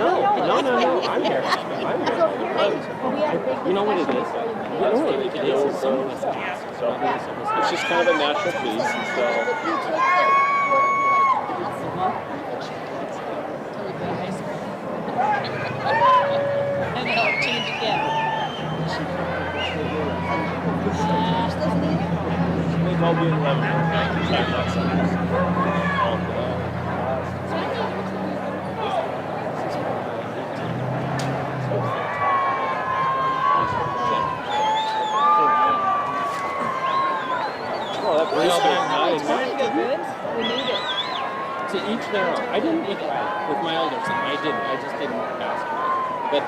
No. I'm here. You know what it is? It is some of us ask. It's just kind of a natural piece. So. And it'll change again. They'll all be in 11. Oh, that bracelet is nice. We need it. To each their own. I didn't eat right with my older son. I didn't. I just didn't fast. But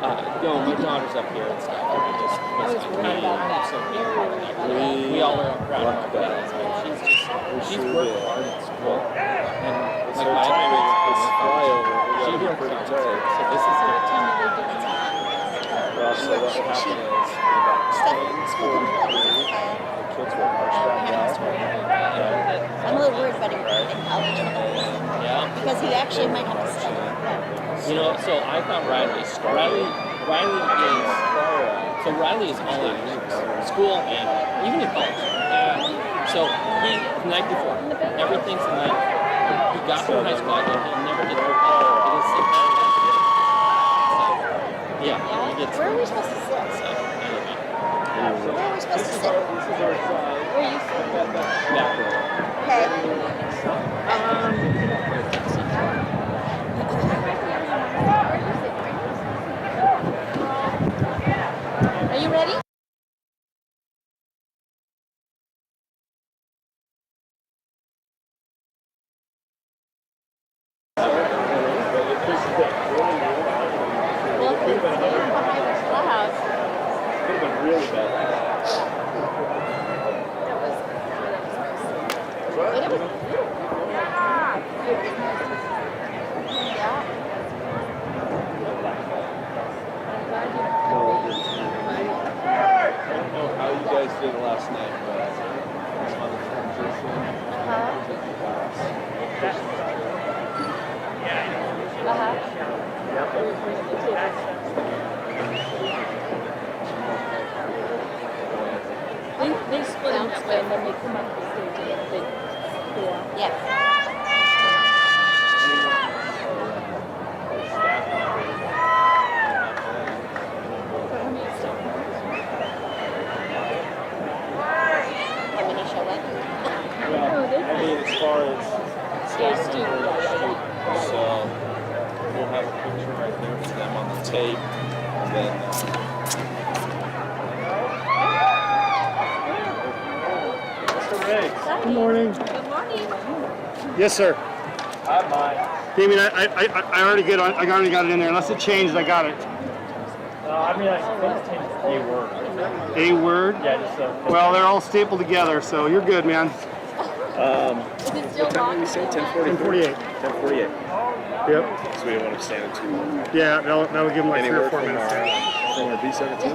my daughter's up here and stuff. I just miss my so we all are proud of her. She's worked hard at school. And like my other this flyover, she works hard. So this is good. Well, so what will happen is the kids will march back out. I'm a little worried about him in college. Yeah. Because he actually might have to study. You know, so I thought Riley is all academics, school and even in college. So he the night before, everything's the night. He got through high school, and he never did through college. He didn't sit down. So yeah, he gets. Where are we supposed to sit? So anyway. Where are we supposed to sit? Where are you sitting? Back. Are you ready? They split out that way and then they come up the stage and they go out. Yeah. Want me to show it? I mean, as far as They're students. so we'll have a picture right there for them on the tape, and then. Good morning. Good morning. Yes, sir. Hi, Mike. Damien, I already got it in there. Unless it changed, I got it. I mean, I suppose it takes a word. A word? Yeah, just Well, they're all stapled together, so you're good, man. Is it still What time long? did we say? 10:48. 10:48. Yep. So we don't want to stand too long. Yeah, that'll give them like 3 or 4 minutes. From our B-17?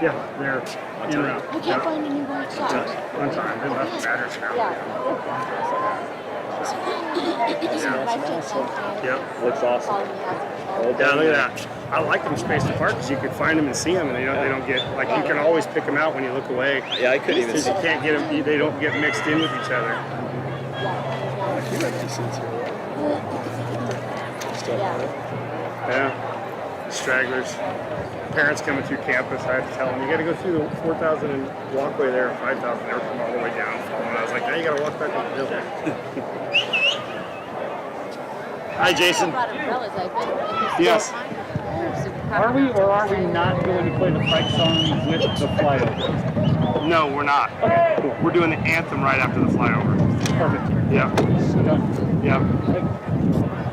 Yeah, they're in and out. We can't find any white socks. On time. They left the matters now. Yep. Looks awesome. Yeah, look at that. I like them spaced apart because you could find them and see them, and they don't get like you can always pick them out when you look away. Yeah, I couldn't even Because see. you can't get them; they don't get mixed in with each other. I feel like this is here. Yeah, stragglers. Parents coming through campus, I have to tell them, you got to go through the 4,000 and walkway there, and 5,000 there, come all the way down. And I was like, now you got to walk back up the hill. Hi, Jason. Yes. Are we or are we not going to play the fight song with the flyover? No, we're not. Okay, cool. We're doing the anthem right after the flyover. Perfect. Yep. Done. Yep.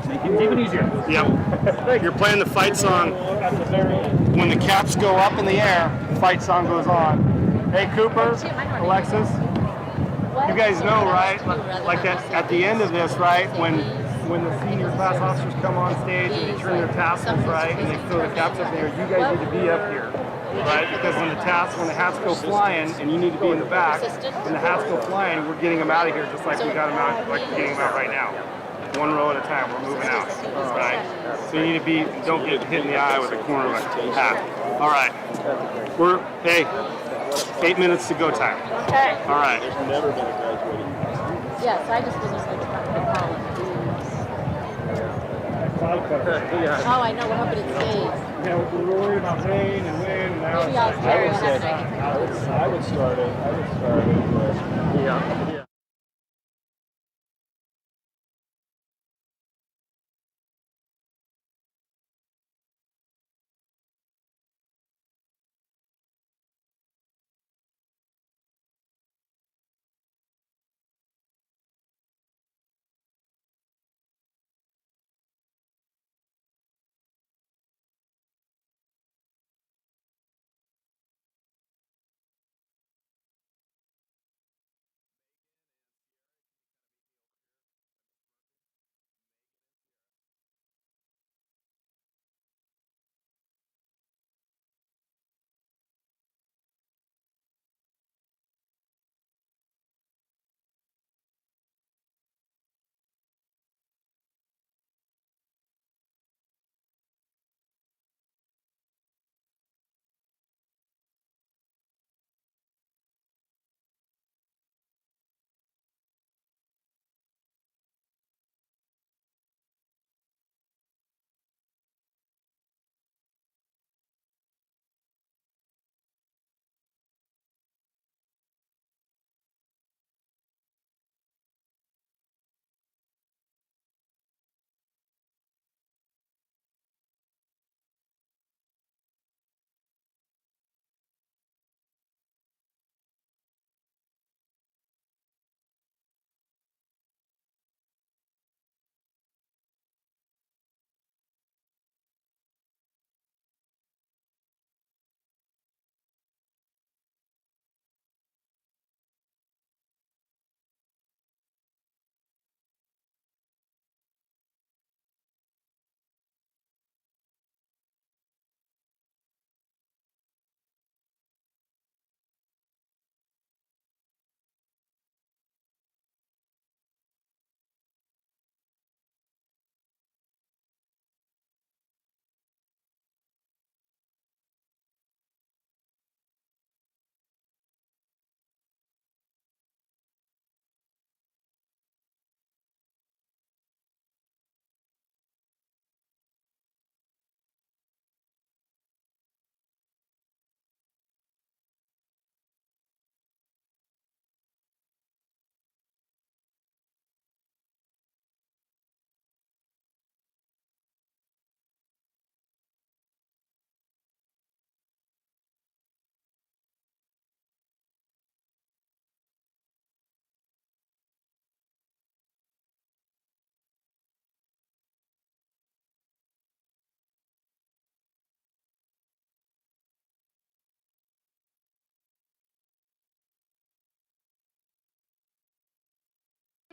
Make it even easier. Yep. You're playing the fight song. When the caps go up in the air, the fight song goes on. Hey, Cooper, Alexis, you guys know, right? Like at the end of this, right? When the senior class officers come on stage and they turn their tassels, right, and they throw the caps up there, you guys need to be up here, right? Because when the hats go flying, and you need to be in the back, when the hats go flying, we're getting them out of here just like we got them out, like we're getting them out right now. one row at a time. We're moving out. Right? So you need to be, don't get hit in the eye with the corner of a hat. All right. Hey, 8 minutes to go time. Okay. All right. There's never been a graduating. Yes, I just was like trying to call it. Oh, I know. We're hoping it stays. Yeah, we're worried about rain and wind. And now Maybe I'll carry it. I would start it. yeah.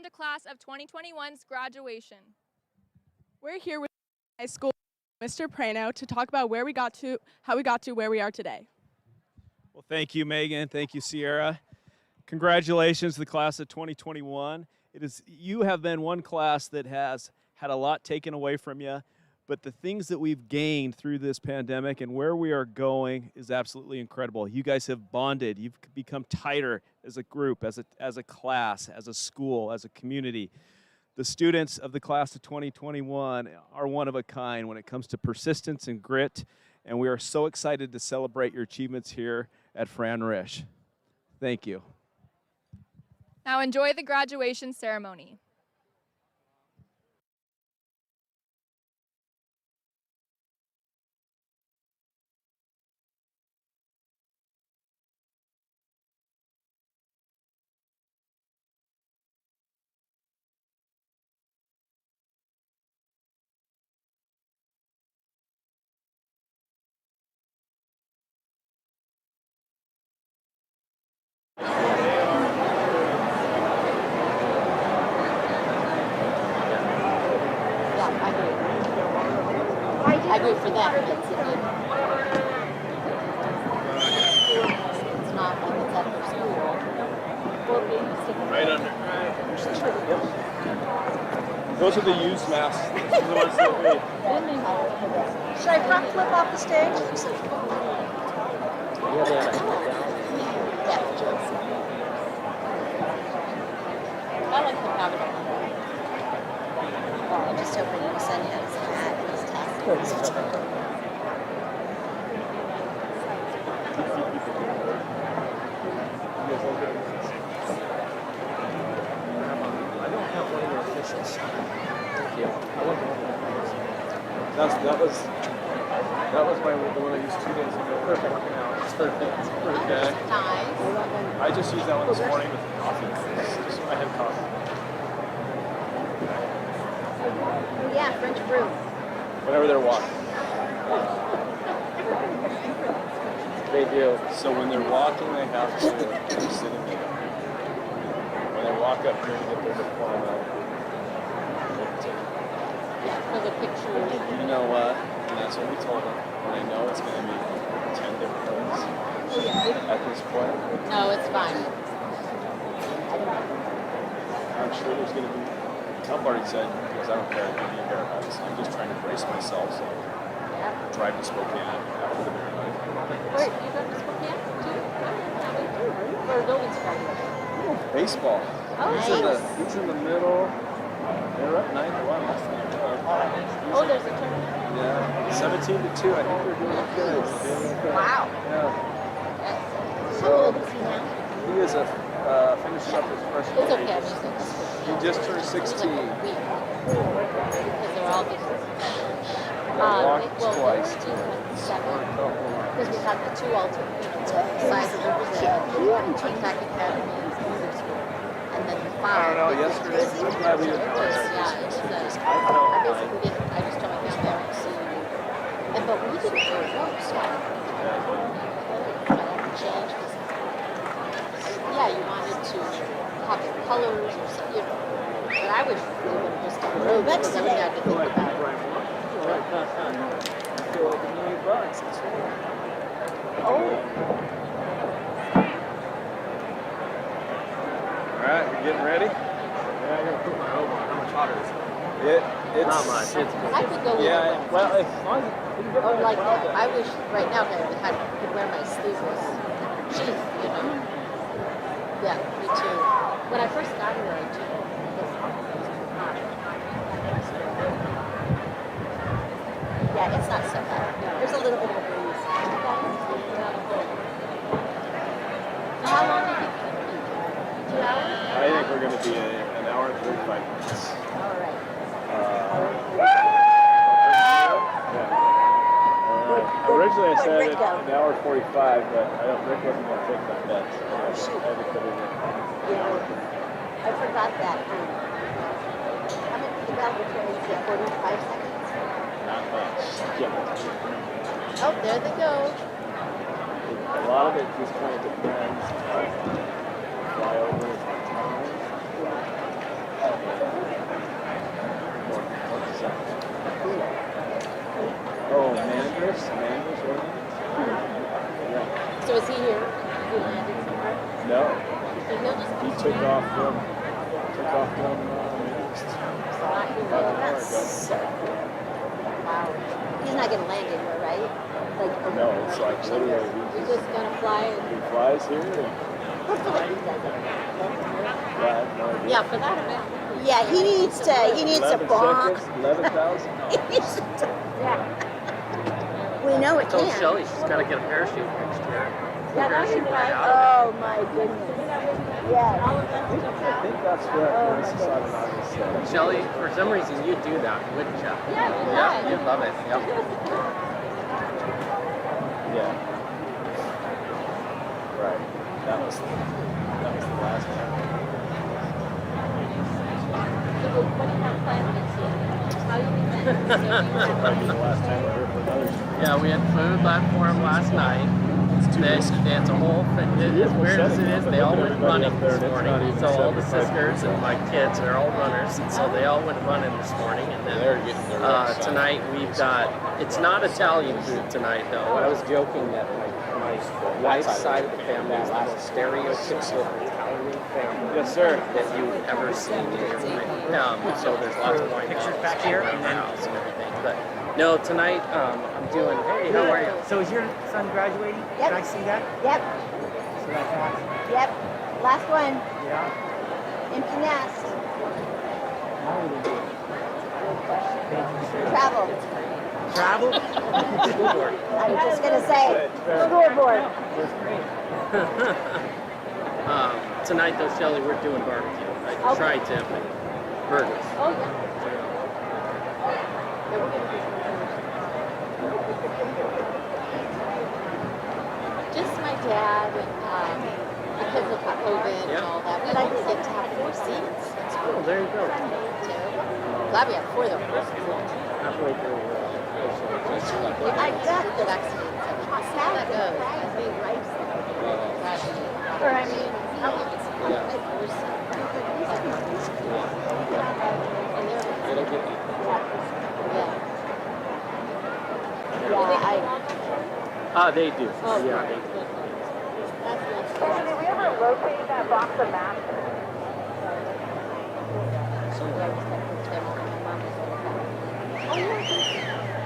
To class of 2021's graduation. We're here with high school Mr. Prano to talk about how we got to where we are today. Well, thank you, Megan. Thank you, Sierra. Congratulations to the class of 2021. You have been one class that has had a lot taken away from you, but the things that we've gained through this pandemic and where we are going is absolutely incredible. You guys have bonded. You've become tighter as a group, as a class, as a school, as a community. The students of the class of 2021 are one of a kind when it comes to persistence and grit, and we are so excited to celebrate your achievements here at Fran Risch. Thank you. Now enjoy the graduation ceremony. I agree for that. It's not like it's after school. Right under. Those are the used masks. These are the ones that we. Should I front flip off the stage? I like the cabinet. I'm just hoping my son has a hat and his tassels. That was the one I used 2 days ago. Perfect. Perfect. Okay. Nice. I just used that one this morning with coffee. Just I had coffee. Oh yeah, French brew. Whenever they're walking. They do. So when they're walking, they have to keep sitting there. When they walk up here to get their diploma, For the picture. you know what? And that's what we told them. And I know it's going to be 10 different things at this point. No, it's fine. I'm sure there's going to be. I've already said, because I don't care if you need bear hugs. I'm just trying to brace myself. So drive to Spokane after the bear hug. Wait, you got this book yet? Too? Or Logan's Friday? Baseball. Oh, He's in the middle. They're up 9-1 last night. Oh, there's a tournament. Yeah, 17-2. I think they're doing good. Wow. Yeah. How old is he now? He is a finished up his freshman It's okay, year. I'm just going to He just turned 16. Because they're all different. Walked twice. Because we have the two alternate sizes of the Contact Academy and then the I five. don't know, yesterday, I'm glad we didn't play. Yeah, it's I basically didn't, I just told my family I would see you. And but we didn't go so I had to change. Yeah, you wanted to have the colors or something, you know. But I wish we would have just done it. That's something I had to think about. All right, you getting ready? Yeah, I gotta put my elbow on. How much hotter is it? It's Not much. It's I could go yeah. with Well, as long as or like that. I wish right now that I could wear my sleeveless jeans, you know. Yeah, me too. When I first got here, I took it because it was too hot. Yeah, it's not so bad. There's a little bit of a breeze. How long did you keep me? 2 hours? I think we're going to be an hour and 35 minutes. All right. Originally, I said Rick go? an hour 45, but I don't. Rick wasn't going to take that bet. So I had to put it in. Yeah. I forgot that. How many about the 45 seconds? Not much. Yeah. Oh, there they go. A lot of it just kind of depends on flyovers and time. Oh, Mandris, wasn't it? Yeah. So is he here? He landed somewhere? No, So he'll just he took off from Mandris not here. about an hour That's ago. Wow. He's not going to land anywhere, right? Like, No, it's like literally You're just gonna fly and he flies here and hopefully he doesn't. yeah, I have no idea. yeah, for that amount. Yeah, he needs to 11 bomb. seconds, 11,000. Yeah. We know it Told can. Shelly she's got to get a parachute next year. Yeah, that'd be right. Oh my goodness. Yeah. I think that's what Marissa Sadanaga said. Shelly, for some reason you do that, wouldn't you? Yeah, Yeah, you love it. Yep. Yeah. Right. That was the last one. So what do you have planned next year? How you That'll be the last time we're here for another show. Yeah, we had food for him last night. It's a whole thing. As weird as it is, they all went running this morning. So all the sisters and my kids are all runners, and so they all went running this morning. And then tonight we've got. It's not Italian food tonight though. I was joking that my wife's side of the family is the most stereotypical Italian family Yes, sir. that you've ever seen in your life. So there's lots of wine pictures back here and then house and everything. But no, tonight I'm doing. Hey, how are you? So is your son graduating? Yep. Can I see that? Yep. So that's awesome. Yep. Last one. Yeah. Empty nest. How old is he? Travel. Travel? School board. I was just gonna say, school board. Tonight though, Shelly, we're doing barbecue. I tried to, but burgers. Oh yeah. Just my dad and because of COVID and all that, we like to get to have 4 seats. Oh, there you go. Glad we have 4 though. Halfway through. I got the vaccine. So how that goes. I think or I mean, how long is It'll get they do. Oh, yeah, they do. Did we ever rotate that box of masks?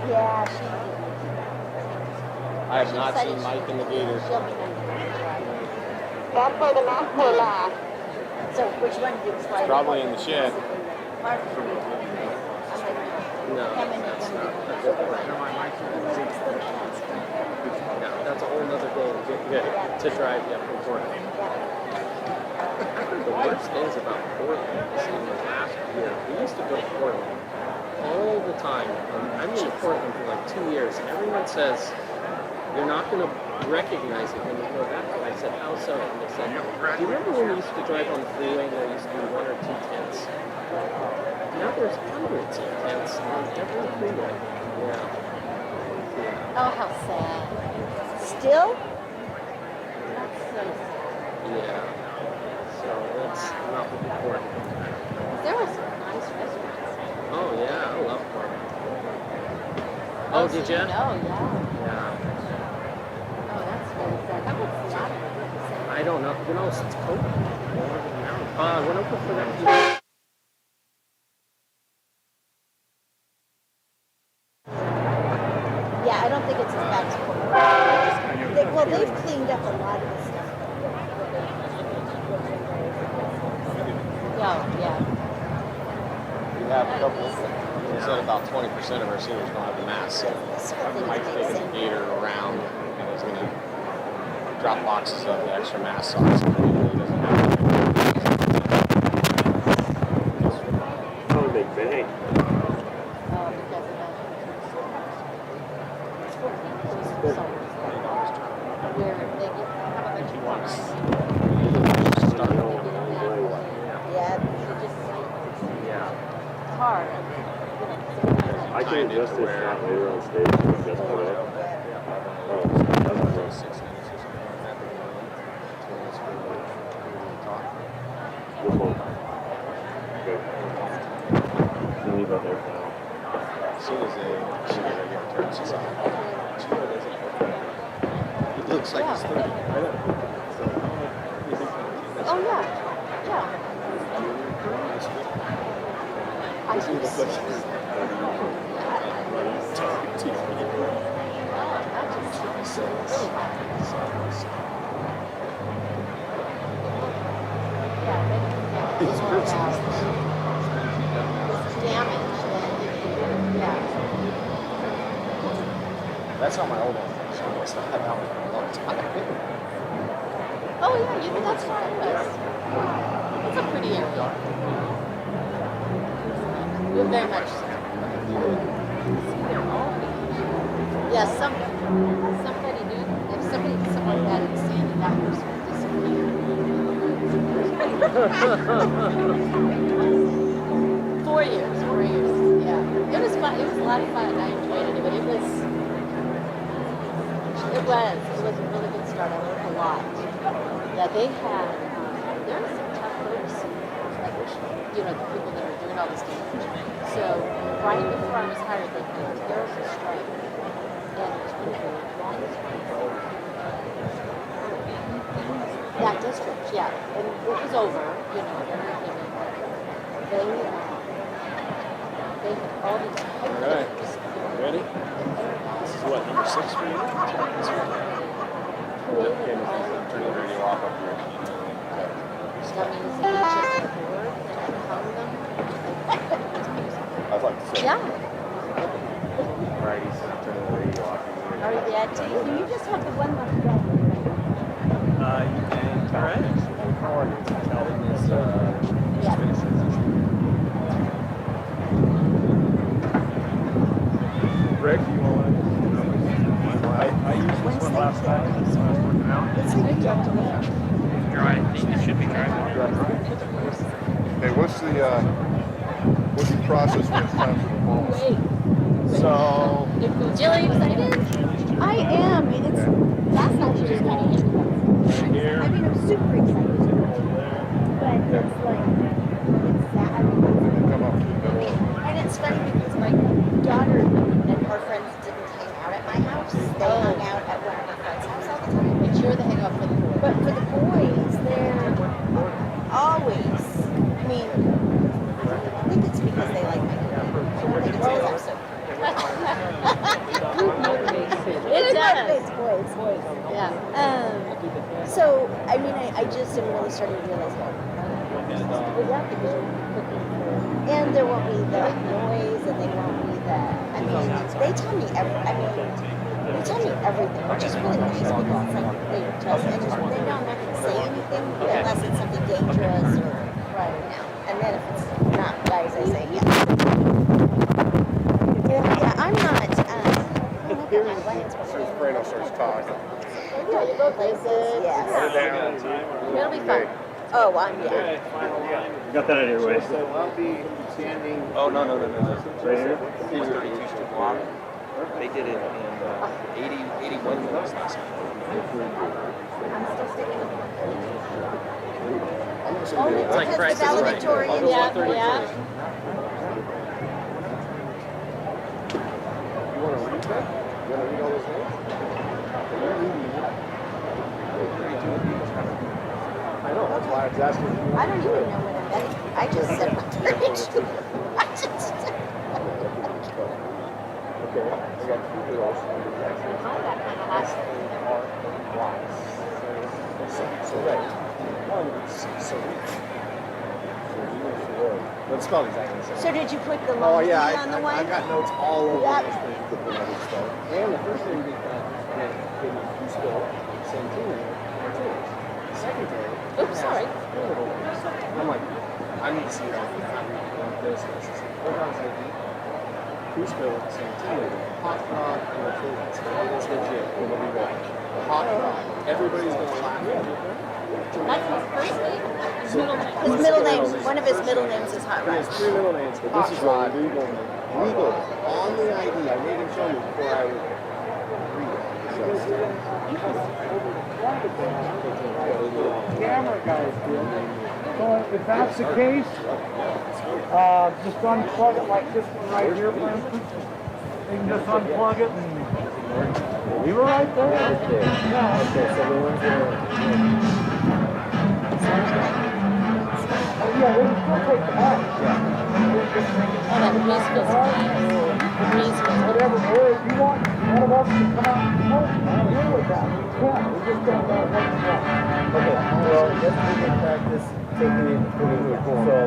Yeah, she I have not seen Mike in the Gator. That's where the mask will last. So which one do you slide? Probably in the shed. No, that's not a good plan. No, that's a whole nother day to drive you from Portland. I heard the worst things about Portland was in the last year. We used to go to Portland all the time. I've been in Portland for like 2 years, and everyone says you're not going to recognize it when you go that way. I said, how so? And they said, do you remember when we used to drive on the freeway and there used to be 1 or 2 tents? Now there's hundreds of tents on every freeway. Yeah. Oh, how sad. Still? That's so sad. Yeah. So that's not looking forward. There were some nice restaurants. Oh yeah, I love Portland. Oh, did so you? No, yeah. Yeah. Oh, that's really sad. That was a lot of it. I don't know. You know, since COVID. I went over for that. Yeah, I don't think it's as bad as Portland. Well, they've cleaned up a lot of this stuff. Yeah. We have a couple. We said about 20% of our seniors don't have the mask, so Mike's taking the Gator around and he's going to drop boxes of the extra masks off so he really doesn't have to. That would make bang. Where they get have a bunch of boxes. Yeah, it's hard. I can adjust this shot later on stage. Adjust for that. Oh, that's gross. 6 minutes or something like that. 2 minutes for the talk. Good one. Good. I'll leave that there for now. As soon as she gets ready to turn, she's like, she really doesn't look like it. It looks like he's 30. Oh yeah. I think it's That's how my old one was. I must have had that one for a long time. Oh yeah, that's where I was. It's a pretty area. You're very much. Yeah, somebody knew. If someone had it seen, and that person would disappear. 4 years. Yeah, it was fun. It was a lot of fun. I enjoyed it, but it was a really good start. I learned a lot. Yeah, they had. There were some tough folks, like the people that are doing all this damage. So right before I was hired, they had a terrible strike, and it was one of the longest ones. That district, yeah. And it was over, you know, everything. They had all these All right. Ready? This is what, number 6 for you? Okay, turn the radio off up here. that means each of the board and hung them. I'd like to say. Yeah. Right, he's turning the radio off. Are you that too? You just have the one left dead. You can, all right. Yeah. Rick, you want to? I used this one last time when I was working out. It's like Dry. It should be dry. Hey, what's the process when it's time for the balls? So, Jilly, excited? I am. It's last night we just got in. here. I mean, I'm super excited. But it's like, it's sad. Come up to the middle. And it's funny because my daughter and her friends didn't hang out at my house. They hung out at one of my friends' house all the time. But you're the hang up for the boys. But for the boys, they're always, I mean, I think it's because they like my cooking. I think it's because I'm so It does. It's boys. Yeah. So, I mean, I just am really starting to realize how Well, yeah, because you're cooking for. and there won't be the noise, and they won't be the. I mean, they tell me they tell me everything, which is really nice because it's like they tell me, and they know I'm not going to say anything unless it's something dangerous or Right. and then if it's not guys, I say yes. Yeah, I'm not. Since Brano starts talking. Yeah, you go places. Yes. It'll be fun. Oh, I'm yeah. You got that out of your way. So I'll be standing. Oh, no. Right here? 432 strip block. They did it in 81 minutes last night. Only It's like because Christ the is right. valedictorian. All the Yeah, 132. yeah. You want to read that? You want to read all those names? I know, that's why I was asking you. I don't even know when I'm betting. I just said my courage. I just. Okay, I got 2 of those. So right. Let's spell exactly the same. So did you put the Oh long yeah, on the one? I got notes all over Yep. this thing. And the first thing we got you spill Santini Martinez. The secondary. Oops, sorry. I'm like, I need to see it on this. Hold on a second. Cusco, Santini, Hot Rod, and Martinez. It's legit. It'll be right. Hot Rod. Everybody's gonna laugh at me. That's his first name. His middle name. His middle name, one of his middle names is Hot He has Rod. 3 middle names, but this is Rod. Legal on the ID. I made him show me before I would read it. Camera guys do. So if that's the case, just unplug it like this one right here, for instance. You can just unplug it and leave it right there. Yeah. Okay, so the ones that Yeah, we can still take the back. Oh, that breeze feels nice. Breeze feels Whatever, or if you want one of us to come out and smoke, I'm here with that. Yeah, we just don't know what you want. Okay, well, let's make a practice taking it and putting it. So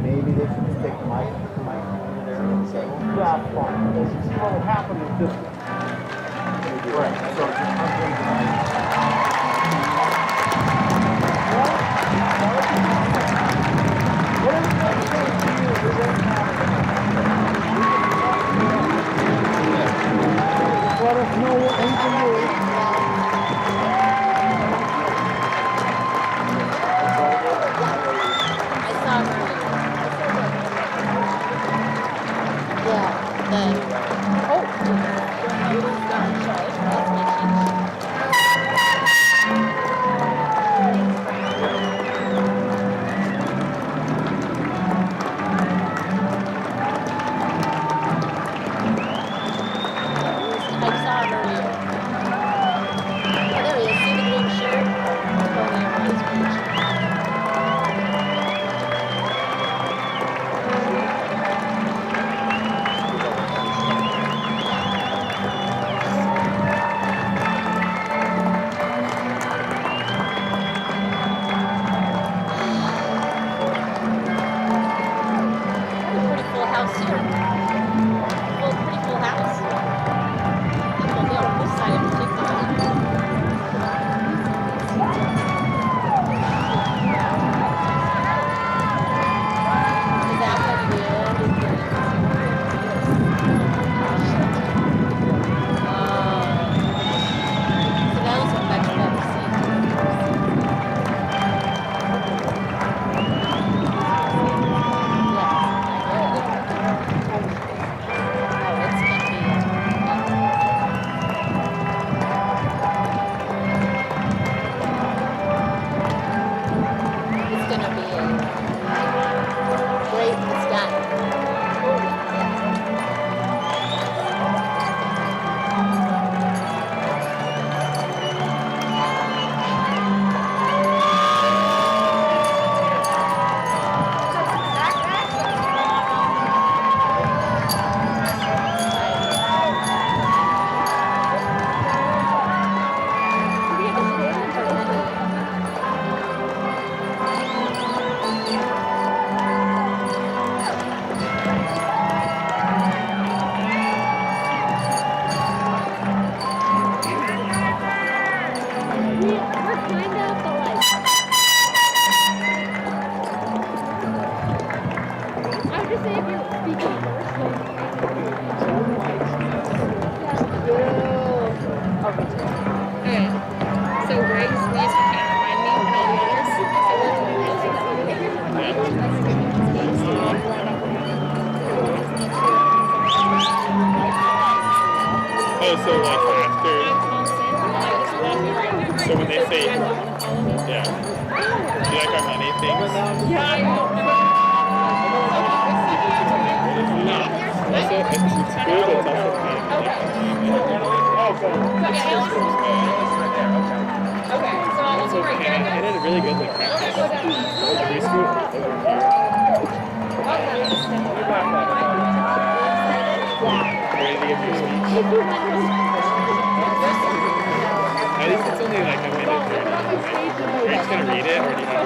maybe they should just take the mic over there and say, Yeah, fine. What will happen is this. right. So just unplug the mic. Let us know what we can do. I saw her. Yeah. The. Oh. So like after, so when they say, yeah, do you like our money things? Yeah, I know. No. Also, it's cool that Tassel came. Oh, cool. Okay, so I'll look right here. I did a really good like practice. Preschool over here. Ready to give your speech? At least it's only like a minute 30. Are you just gonna read it, or do you have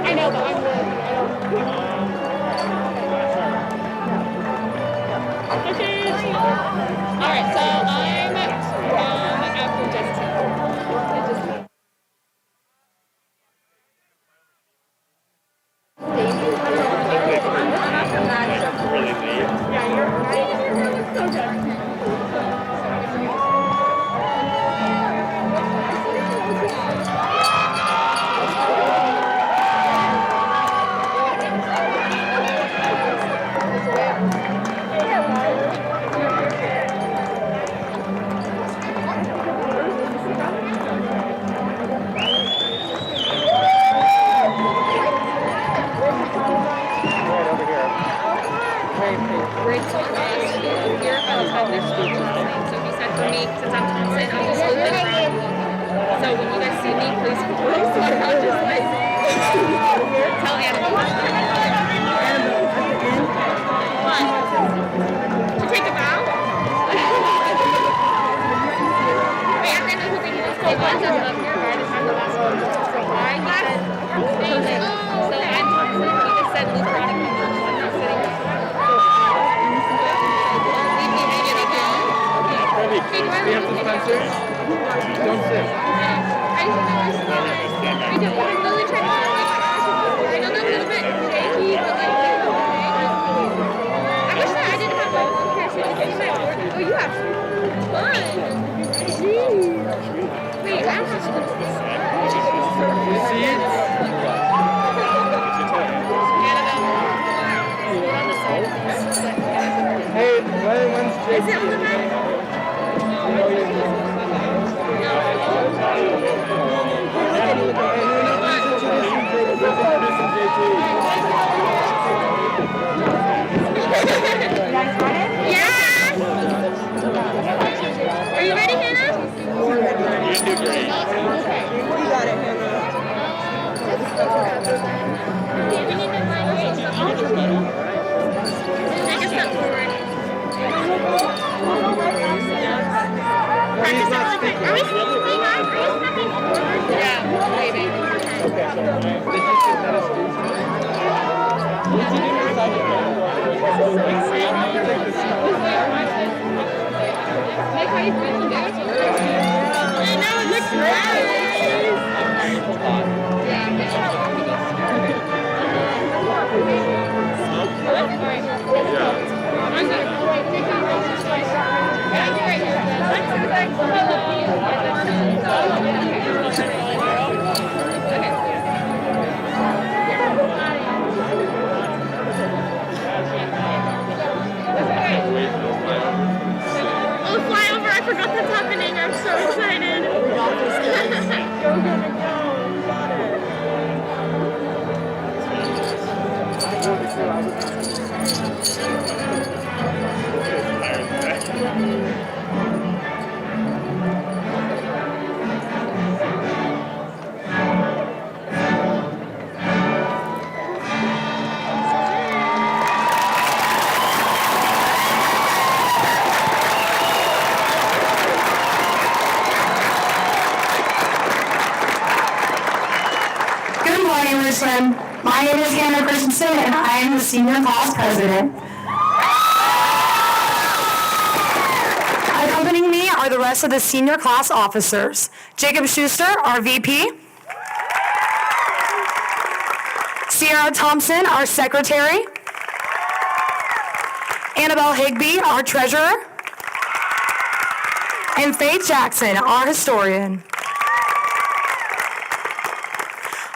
I know, but I'm really. Okay. All right, so I'm after Justin. really late? Yeah, you're right. Okay. For me, since I'm Thompson, I'm just looking around. So when you guys see me, please I'm just like tell Anna. What? To take a bow? Wait, at the end of the thing, you just say one up here, right? It's not the last one. Why? He said, so I'm Thompson. He just said Lutheran. I'm not sitting up. Ready? Do you have to Spencer? Don't sit. I don't really try to I know they're a little bit shaky, but like I wish that I didn't have my phone here so you can see my board. Oh, you have fun. Jeez. Wait, I don't have to. You see it? Hey, when's JP? Is it on the back? Yeah! Are you ready, Hannah? You do great. You got it, Hannah. Take a step forward. Practice it really quick. Are we stepping forward? Yeah, maybe. Okay, so did you sit that as Like how you feel about it? I know, it looks nice. Oh, flyover! I forgot that's happening. I'm so excited. Go, go, go. Good morning, Richland. My name is Hannah Christensen, and I am the senior class president. Accompanying me are the rest of the senior class officers. Jacob Schuster, our VP. Sierra Thompson, our secretary. Annabelle Higby, our treasurer. And Faith Jackson, our historian.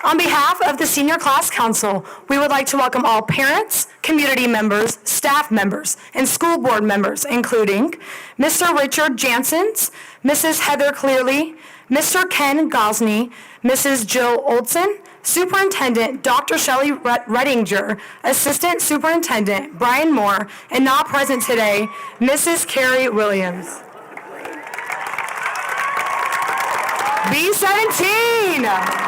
On behalf of the Senior Class Council, we would like to welcome all parents, community members, staff members, and school board members, including Mr. Richard Jansens, Mrs. Heather Clearly, Mr. Ken Gosney, Mrs. Jill Olson, Superintendent Dr. Shelley Redinger, Assistant Superintendent Brian Moore, and not present today, Mrs. Carrie Williams. B17!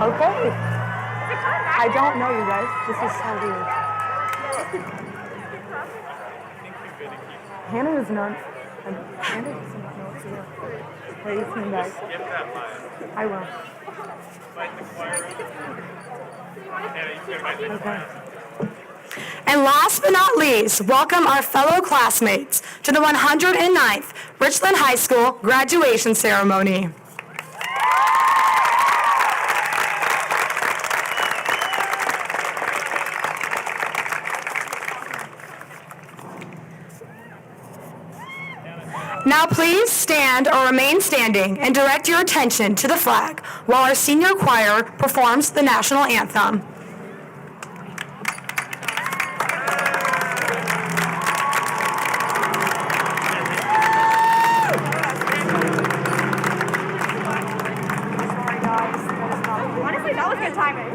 Okay. I don't know you guys. This is so weird. Hannah is not. Hannah doesn't know what to do. Wait, you can guys. I will. Okay. And last but not least, welcome our fellow classmates to the 109th Richland High School graduation ceremony. Now please stand or remain standing and direct your attention to the flag while our senior choir performs the national anthem. Honestly, that was good timing.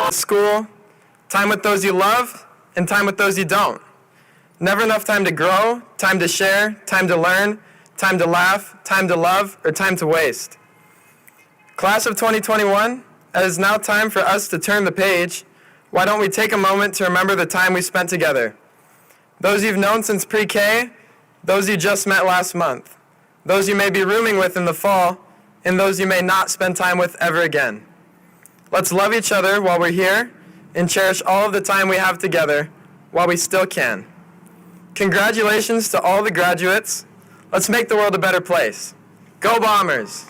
School, time with those you love, and time with those you don't. Never enough time to grow, time to share, time to learn, time to laugh, time to love, or time to waste. Class of 2021, it is now time for us to turn the page. Why don't we take a moment to remember the time we spent together? Those you've known since pre-K, those you just met last month, those you may be rooming with in the fall, and those you may not spend time with ever again. Let's love each other while we're here and cherish all of the time we have together while we still can. Congratulations to all the graduates. Let's make the world a better place. Go Bombers!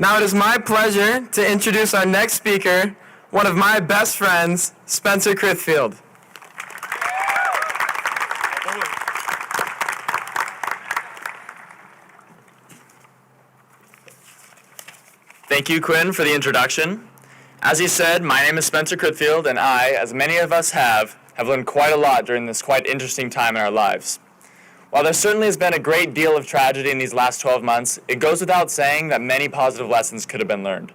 Now it is my pleasure to introduce our next speaker, one of my best friends, Spencer Crithfield. Thank you, Quinn, for the introduction. As he said, my name is Spencer Crithfield, and I, as many of us have learned quite a lot during this quite interesting time in our lives. While there certainly has been a great deal of tragedy in these last 12 months, it goes without saying that many positive lessons could have been learned.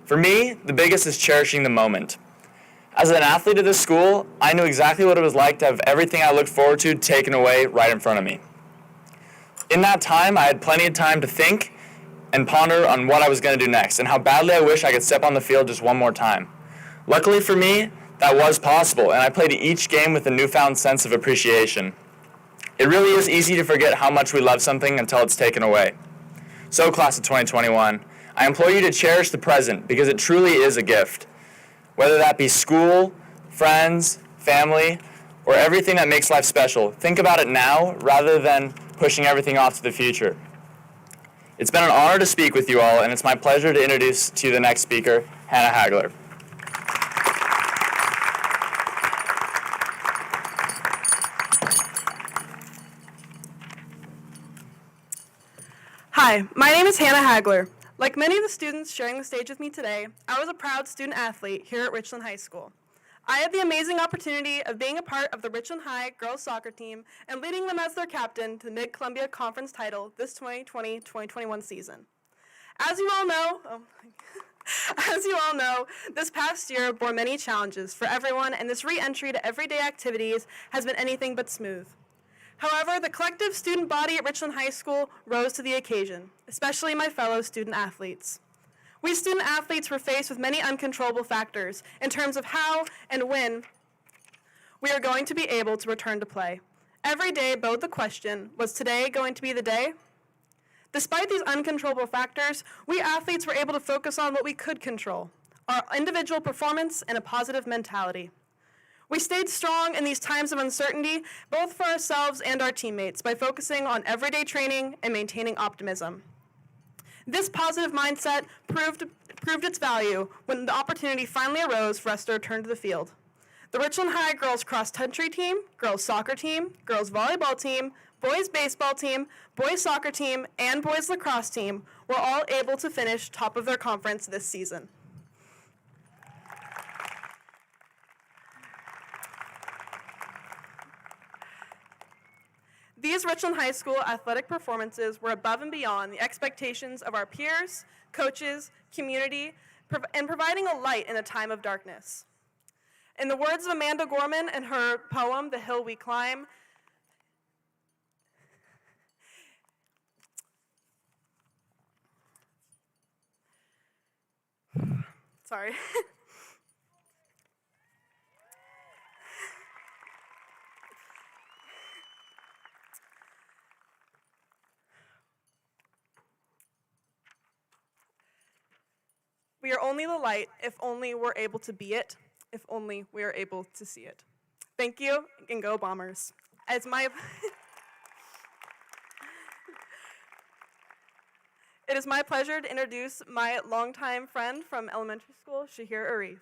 For me, the biggest is cherishing the moment. As an athlete at this school, I knew exactly what it was like to have everything I looked forward to taken away right in front of me. In that time, I had plenty of time to think and ponder on what I was going to do next, and how badly I wish I could step on the field just one more time. Luckily for me, that was possible, and I played each game with a newfound sense of appreciation. It really is easy to forget how much we love something until it's taken away. So, class of 2021, I implore you to cherish the present, because it truly is a gift. Whether that be school, friends, family, or everything that makes life special, think about it now rather than pushing everything off to the future. It's been an honor to speak with you all, and it's my pleasure to introduce to you the next speaker, Hannah Hagler. Hi, my name is Hannah Hagler. Like many of the students sharing the stage with me today, I was a proud student athlete here at Richland High School. I had the amazing opportunity of being a part of the Richland High girls soccer team and leading them as their captain to the Mid-Columbia Conference title this 2020-2021 season. As you all know, this past year bore many challenges for everyone, and this re-entry to everyday activities has been anything but smooth. However, the collective student body at Richland High School rose to the occasion, especially my fellow student athletes. We student athletes were faced with many uncontrollable factors in terms of how and when we are going to be able to return to play. Every day bode the question, was today going to be the day? Despite these uncontrollable factors, we athletes were able to focus on what we could control, our individual performance and a positive mentality. We stayed strong in these times of uncertainty, both for ourselves and our teammates, by focusing on everyday training and maintaining optimism. This positive mindset proved its value when the opportunity finally arose for us to return to the field. The Richland High girls cross-country team, girls soccer team, girls volleyball team, boys baseball team, boys soccer team, and boys lacrosse team were all able to finish top of their conference this season. These Richland High School athletic performances were above and beyond the expectations of our peers, coaches, community, and providing a light in a time of darkness. In the words of Amanda Gorman in her poem, The Hill We Climb, sorry. We are only the light if only we're able to be it, if only we are able to see it. Thank you, and go Bombers. It is my pleasure to introduce my longtime friend from elementary school, Shahir Arif.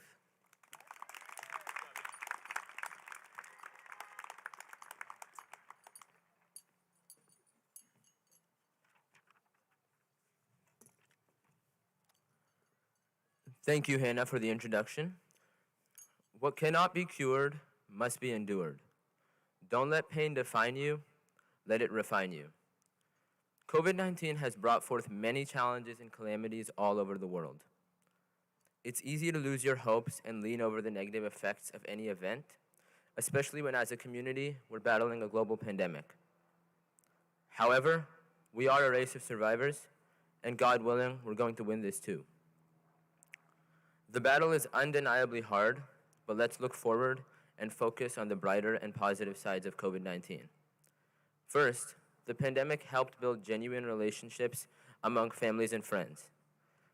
Thank you, Hannah, for the introduction. What cannot be cured must be endured. Don't let pain define you, let it refine you. COVID-19 has brought forth many challenges and calamities all over the world. It's easy to lose your hopes and lean over the negative effects of any event, especially when as a community we're battling a global pandemic. However, we are a race of survivors, and God willing, we're going to win this too. The battle is undeniably hard, but let's look forward and focus on the brighter and positive sides of COVID-19. First, the pandemic helped build genuine relationships among families and friends.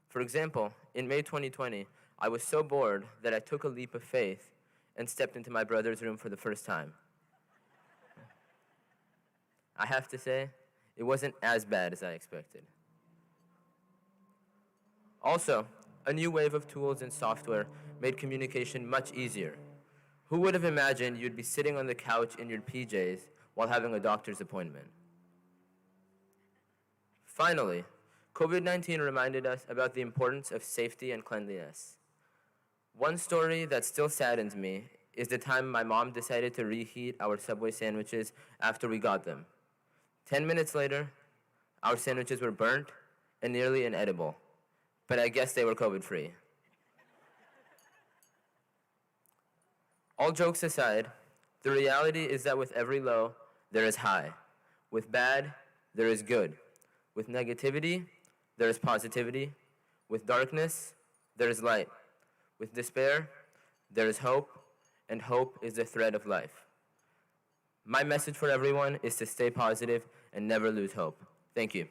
For example, in May 2020, I was so bored that I took a leap of faith and stepped into my brother's room for the first time. I have to say, it wasn't as bad as I expected. Also, a new wave of tools and software made communication much easier. Who would have imagined you'd be sitting on the couch in your PJs while having a doctor's appointment? Finally, COVID-19 reminded us about the importance of safety and cleanliness. One story that still saddens me is the time my mom decided to reheat our Subway sandwiches after we got them. 10 minutes later, our sandwiches were burnt and nearly inedible. But I guess they were COVID-free. All jokes aside, the reality is that with every low, there is high. With bad, there is good. With negativity, there is positivity. With darkness, there is light. With despair, there is hope, and hope is the thread of life. My message for everyone is to stay positive and never lose hope. Thank you.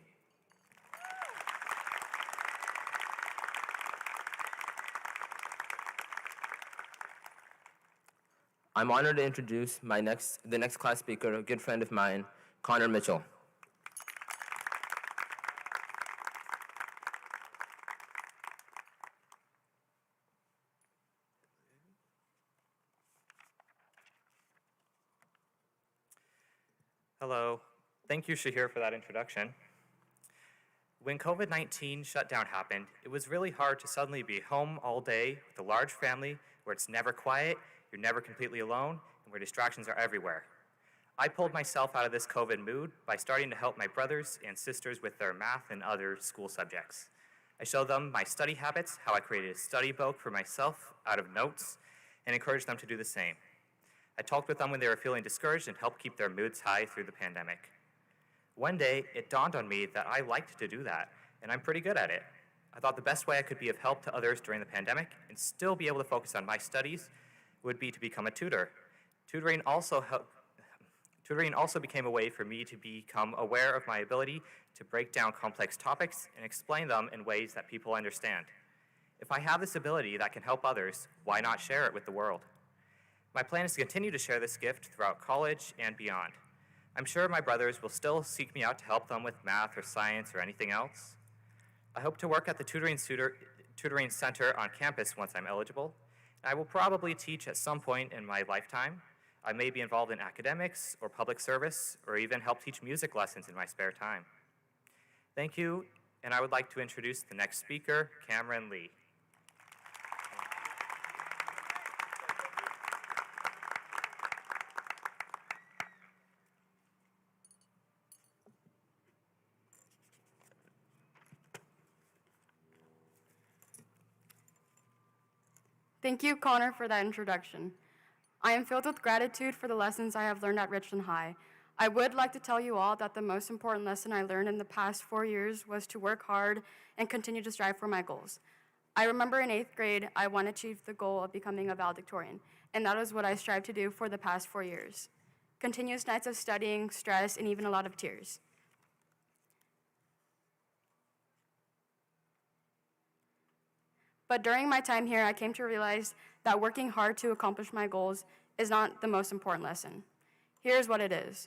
I'm honored to introduce the next class speaker, a good friend of mine, Connor Mitchell. Hello. Thank you, Shahir, for that introduction. When COVID-19 shutdown happened, it was really hard to suddenly be home all day with a large family where it's never quiet you're never completely alone, and where distractions are everywhere. I pulled myself out of this COVID mood by starting to help my brothers and sisters with their math and other school subjects. I showed them my study habits, how I created a study book for myself out of notes, and encouraged them to do the same. I talked with them when they were feeling discouraged and helped keep their moods high through the pandemic. One day, it dawned on me that I liked to do that, and I'm pretty good at it. I thought the best way I could be of help to others during the pandemic and still be able to focus on my studies would be to become a tutor. Tutoring also became a way for me to become aware of my ability to break down complex topics and explain them in ways that people understand. If I have this ability that can help others, why not share it with the world? My plan is to continue to share this gift throughout college and beyond. I'm sure my brothers will still seek me out to help them with math or science or anything else. I hope to work at the tutoring center on campus once I'm eligible. I will probably teach at some point in my lifetime. I may be involved in academics or public service or even help teach music lessons in my spare time. Thank you, and I would like to introduce the next speaker, Cameron Lee. Thank you, Connor, for that introduction. I am filled with gratitude for the lessons I have learned at Richland High. I would like to tell you all that the most important lesson I learned in the past 4 years was to work hard and continue to strive for my goals. I remember in 8th grade, I wanted to achieve the goal of becoming a valedictorian, and that is what I strived to do for the past 4 years. Continuous nights of studying, stress, and even a lot of tears. But during my time here, I came to realize that working hard to accomplish my goals is not the most important lesson. Here's what it is.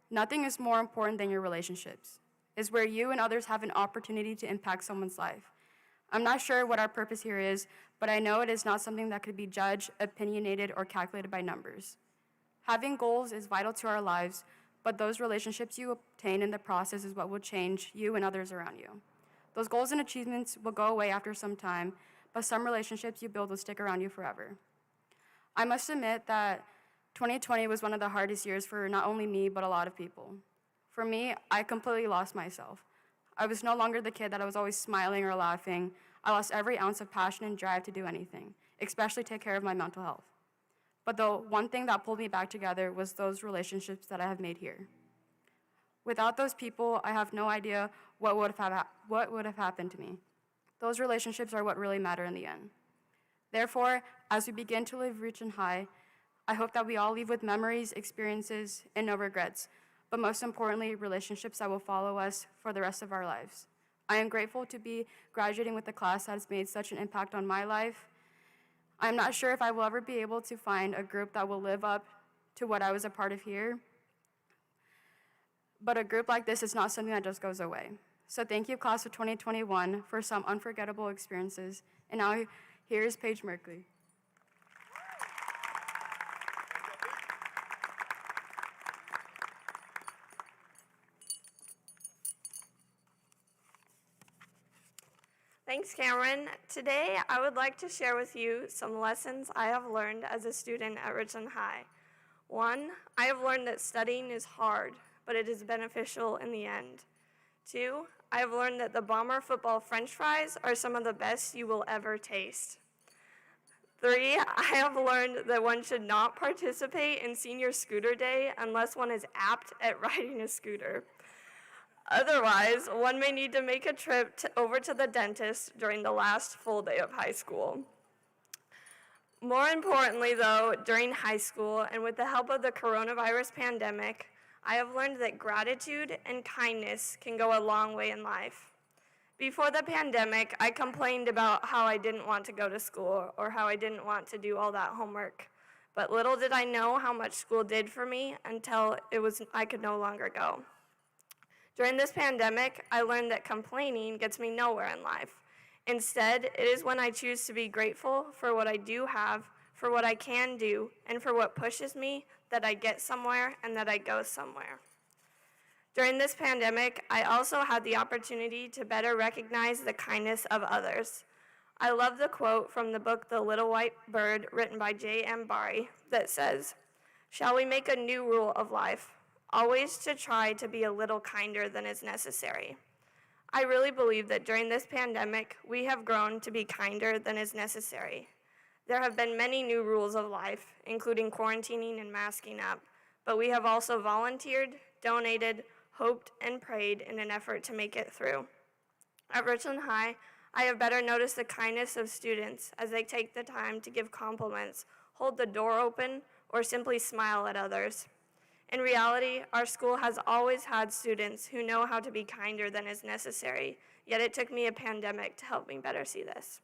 Nothing is more important than your relationships. It's where you and others have an opportunity to impact someone's life. I'm not sure what our purpose here is, but I know it is not something that could be judged, opinionated, or calculated by numbers. Having goals is vital to our lives, but those relationships you obtain in the process is what will change you and others around you. Those goals and achievements will go away after some time, but some relationships you build will stick around you forever. I must admit that 2020 was one of the hardest years for not only me, but a lot of people. For me, I completely lost myself. I was no longer the kid that I was always smiling or laughing. I lost every ounce of passion and drive to do anything, especially take care of my mental health. But the one thing that pulled me back together was those relationships that I have made here. Without those people, I have no idea what would have happened to me. Those relationships are what really matter in the end. Therefore, as we begin to live Richland High, I hope that we all leave with memories, experiences, and no regrets, but most importantly, relationships that will follow us for the rest of our lives. I am grateful to be graduating with a class that has made such an impact on my life. I'm not sure if I will ever be able to find a group that will live up to what I was a part of here, but a group like this is not something that just goes away. So thank you, class of 2021, for some unforgettable experiences. And now, here's Paige Merkley. Thanks, Cameron. Today, I would like to share with you some lessons I have learned as a student at Richland High. 1, I have learned that studying is hard, but it is beneficial in the end. 2, I have learned that the Bomber football French fries are some of the best you will ever taste. 3, I have learned that one should not participate in senior scooter day unless one is apt at riding a scooter. Otherwise, one may need to make a trip over to the dentist during the last full day of high school. More importantly, though, during high school and with the help of the coronavirus pandemic, I have learned that gratitude and kindness can go a long way in life. Before the pandemic, I complained about how I didn't want to go to school or how I didn't want to do all that homework. But little did I know how much school did for me until I could no longer go. During this pandemic, I learned that complaining gets me nowhere in life. Instead, it is when I choose to be grateful for what I do have, for what I can do, and for what pushes me that I get somewhere and that I go somewhere. During this pandemic, I also had the opportunity to better recognize the kindness of others. I love the quote from the book The Little White Bird, written by J.M. Barrie, that says, "Shall we make a new rule of life? Always to try to be a little kinder than is necessary." I really believe that during this pandemic, we have grown to be kinder than is necessary. There have been many new rules of life, including quarantining and masking up, but we have also volunteered, donated, hoped, and prayed in an effort to make it through. At Richland High, I have better noticed the kindness of students as they take the time to give compliments, hold the door open, or simply smile at others. In reality, our school has always had students who know how to be kinder than is necessary, yet it took me a pandemic to help me better see this.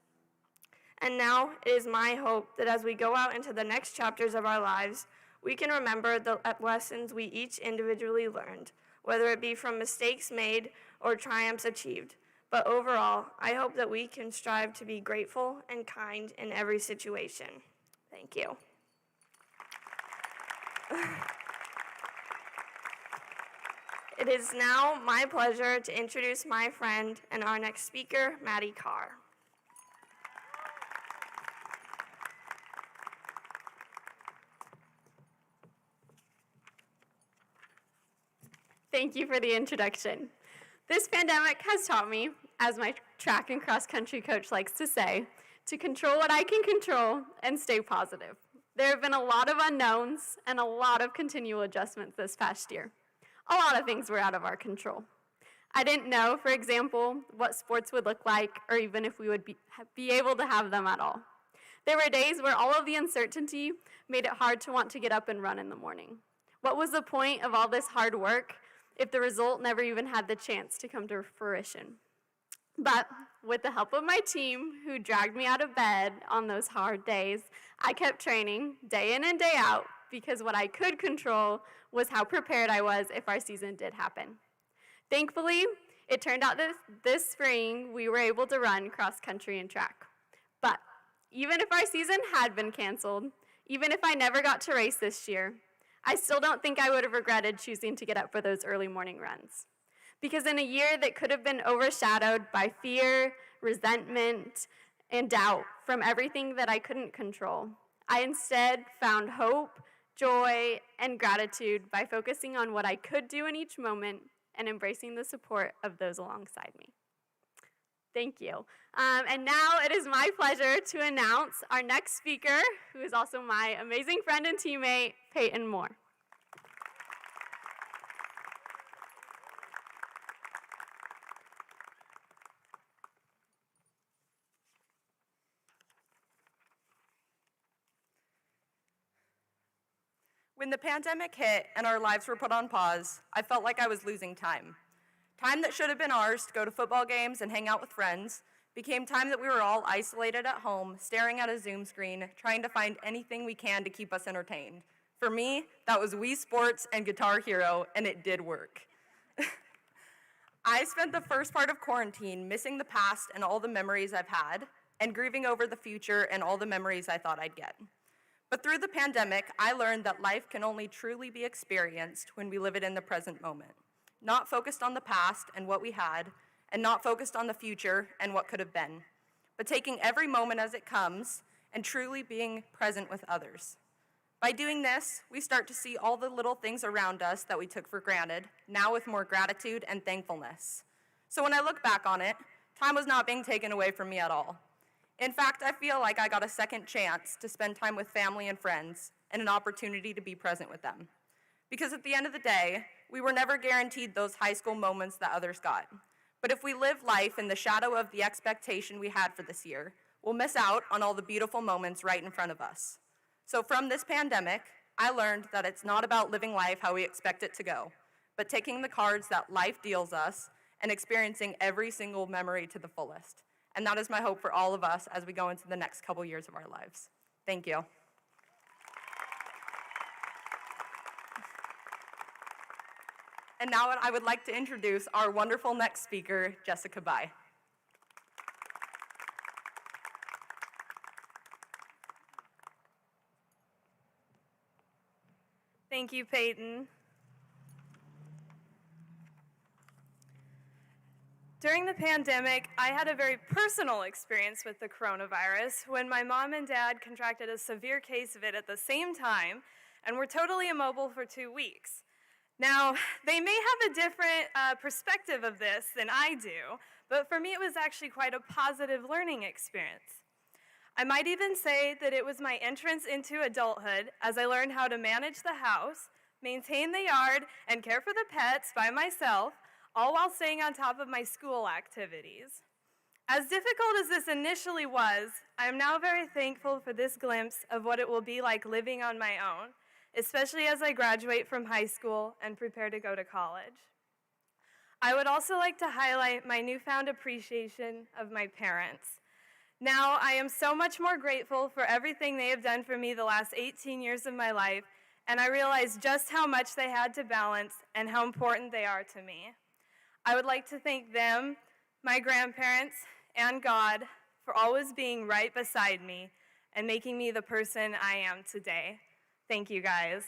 And now, it is my hope that as we go out into the next chapters of our lives, we can remember the lessons we each individually learned, whether it be from mistakes made or triumphs achieved. But overall, I hope that we can strive to be grateful and kind in every situation. Thank you. It is now my pleasure to introduce my friend and our next speaker, Maddie Carr. Thank you for the introduction. This pandemic has taught me, as my track and cross country coach likes to say, to control what I can control and stay positive. There have been a lot of unknowns and a lot of continual adjustments this past year. A lot of things were out of our control. I didn't know, for example, what sports would look like or even if we would be able to have them at all. There were days where all of the uncertainty made it hard to want to get up and run in the morning. What was the point of all this hard work if the result never even had the chance to come to fruition? But with the help of my team, who dragged me out of bed on those hard days, I kept training day in and day out because what I could control was how prepared I was if our season did happen. Thankfully, it turned out that this spring we were able to run cross country and track. But even if our season had been canceled, even if I never got to race this year, I still don't think I would have regretted choosing to get up for those early morning runs. Because in a year that could have been overshadowed by fear, resentment, and doubt from everything that I couldn't control, I instead found hope, joy, and gratitude by focusing on what I could do in each moment and embracing the support of those alongside me. Thank you. And now it is my pleasure to announce our next speaker, who is also my amazing friend and teammate, Peyton Moore. When the pandemic hit and our lives were put on pause, I felt like I was losing time. Time that should have been ours to go to football games and hang out with friends became time that we were all isolated at home, staring at a Zoom screen, trying to find anything we can to keep us entertained. For me, that was Wii Sports and Guitar Hero, and it did work. I spent the first part of quarantine missing the past and all the memories I've had, and grieving over the future and all the memories I thought I'd get. But through the pandemic, I learned that life can only truly be experienced when we live it in the present moment, not focused on the past and what we had, and not focused on the future and what could have been, but taking every moment as it comes and truly being present with others. By doing this, we start to see all the little things around us that we took for granted, now with more gratitude and thankfulness. So when I look back on it, time was not being taken away from me at all. In fact, I feel like I got a second chance to spend time with family and friends and an opportunity to be present with them. Because at the end of the day, we were never guaranteed those high school moments that others got. But if we live life in the shadow of the expectation we had for this year, we'll miss out on all the beautiful moments right in front of us. So from this pandemic, I learned that it's not about living life how we expect it to go, but taking the cards that life deals us and experiencing every single memory to the fullest. And that is my hope for all of us as we go into the next couple years of our lives. Thank you. And now I would like to introduce our wonderful next speaker, Jessica Bai. Thank you, Peyton. During the pandemic, I had a very personal experience with the coronavirus when my mom and dad contracted a severe case of it at the same time and were totally immobile for 2 weeks. Now, they may have a different perspective of this than I do, but for me it was actually quite a positive learning experience. I might even say that it was my entrance into adulthood as I learned how to manage the house, maintain the yard, and care for the pets by myself, all while staying on top of my school activities. As difficult as this initially was, I am now very thankful for this glimpse of what it will be like living on my own, especially as I graduate from high school and prepare to go to college. I would also like to highlight my newfound appreciation of my parents. Now, I am so much more grateful for everything they have done for me the last 18 years of my life, and I realize just how much they had to balance and how important they are to me. I would like to thank them, my grandparents, and God for always being right beside me and making me the person I am today. Thank you, guys.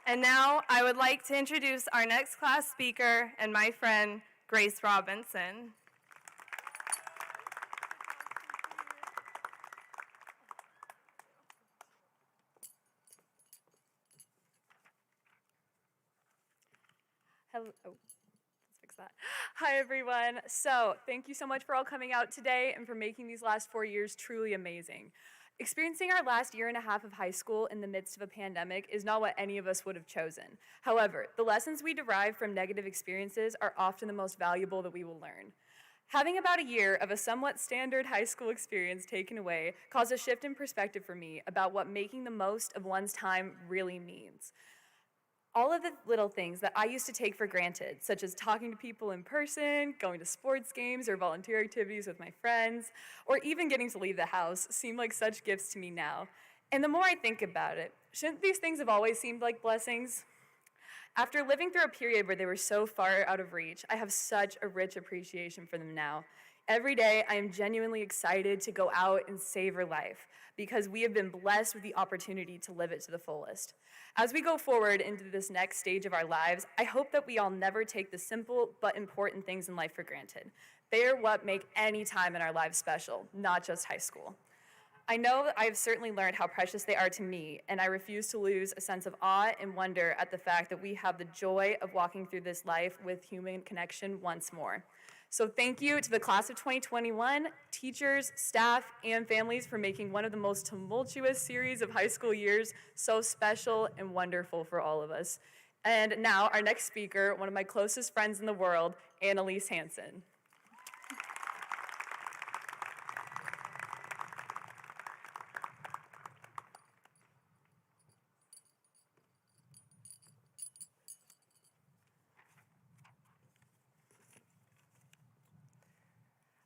And now I would like to introduce our next class speaker and my friend, Grace Robinson. Hello. Oh, let's fix that. Hi, everyone. So, thank you so much for all coming out today and for making these last 4 years truly amazing. Experiencing our last year and a half of high school in the midst of a pandemic is not what any of us would have chosen. However, the lessons we derive from negative experiences are often the most valuable that we will learn. Having about a year of a somewhat standard high school experience taken away caused a shift in perspective for me about what making the most of one's time really means. All of the little things that I used to take for granted, such as talking to people in person, going to sports games or volunteer activities with my friends, or even getting to leave the house, seem like such gifts to me now. And the more I think about it, shouldn't these things have always seemed like blessings? After living through a period where they were so far out of reach, I have such a rich appreciation for them now. Every day, I am genuinely excited to go out and savor life because we have been blessed with the opportunity to live it to the fullest. As we go forward into this next stage of our lives, I hope that we all never take the simple but important things in life for granted. They are what make any time in our lives special, not just high school. I know that I have certainly learned how precious they are to me, and I refuse to lose a sense of awe and wonder at the fact that we have the joy of walking through this life with human connection once more. So thank you to the class of 2021, teachers, staff, and families for making one of the most tumultuous series of high school years so special and wonderful for all of us. And now our next speaker, one of my closest friends in the world, Annalise Hansen.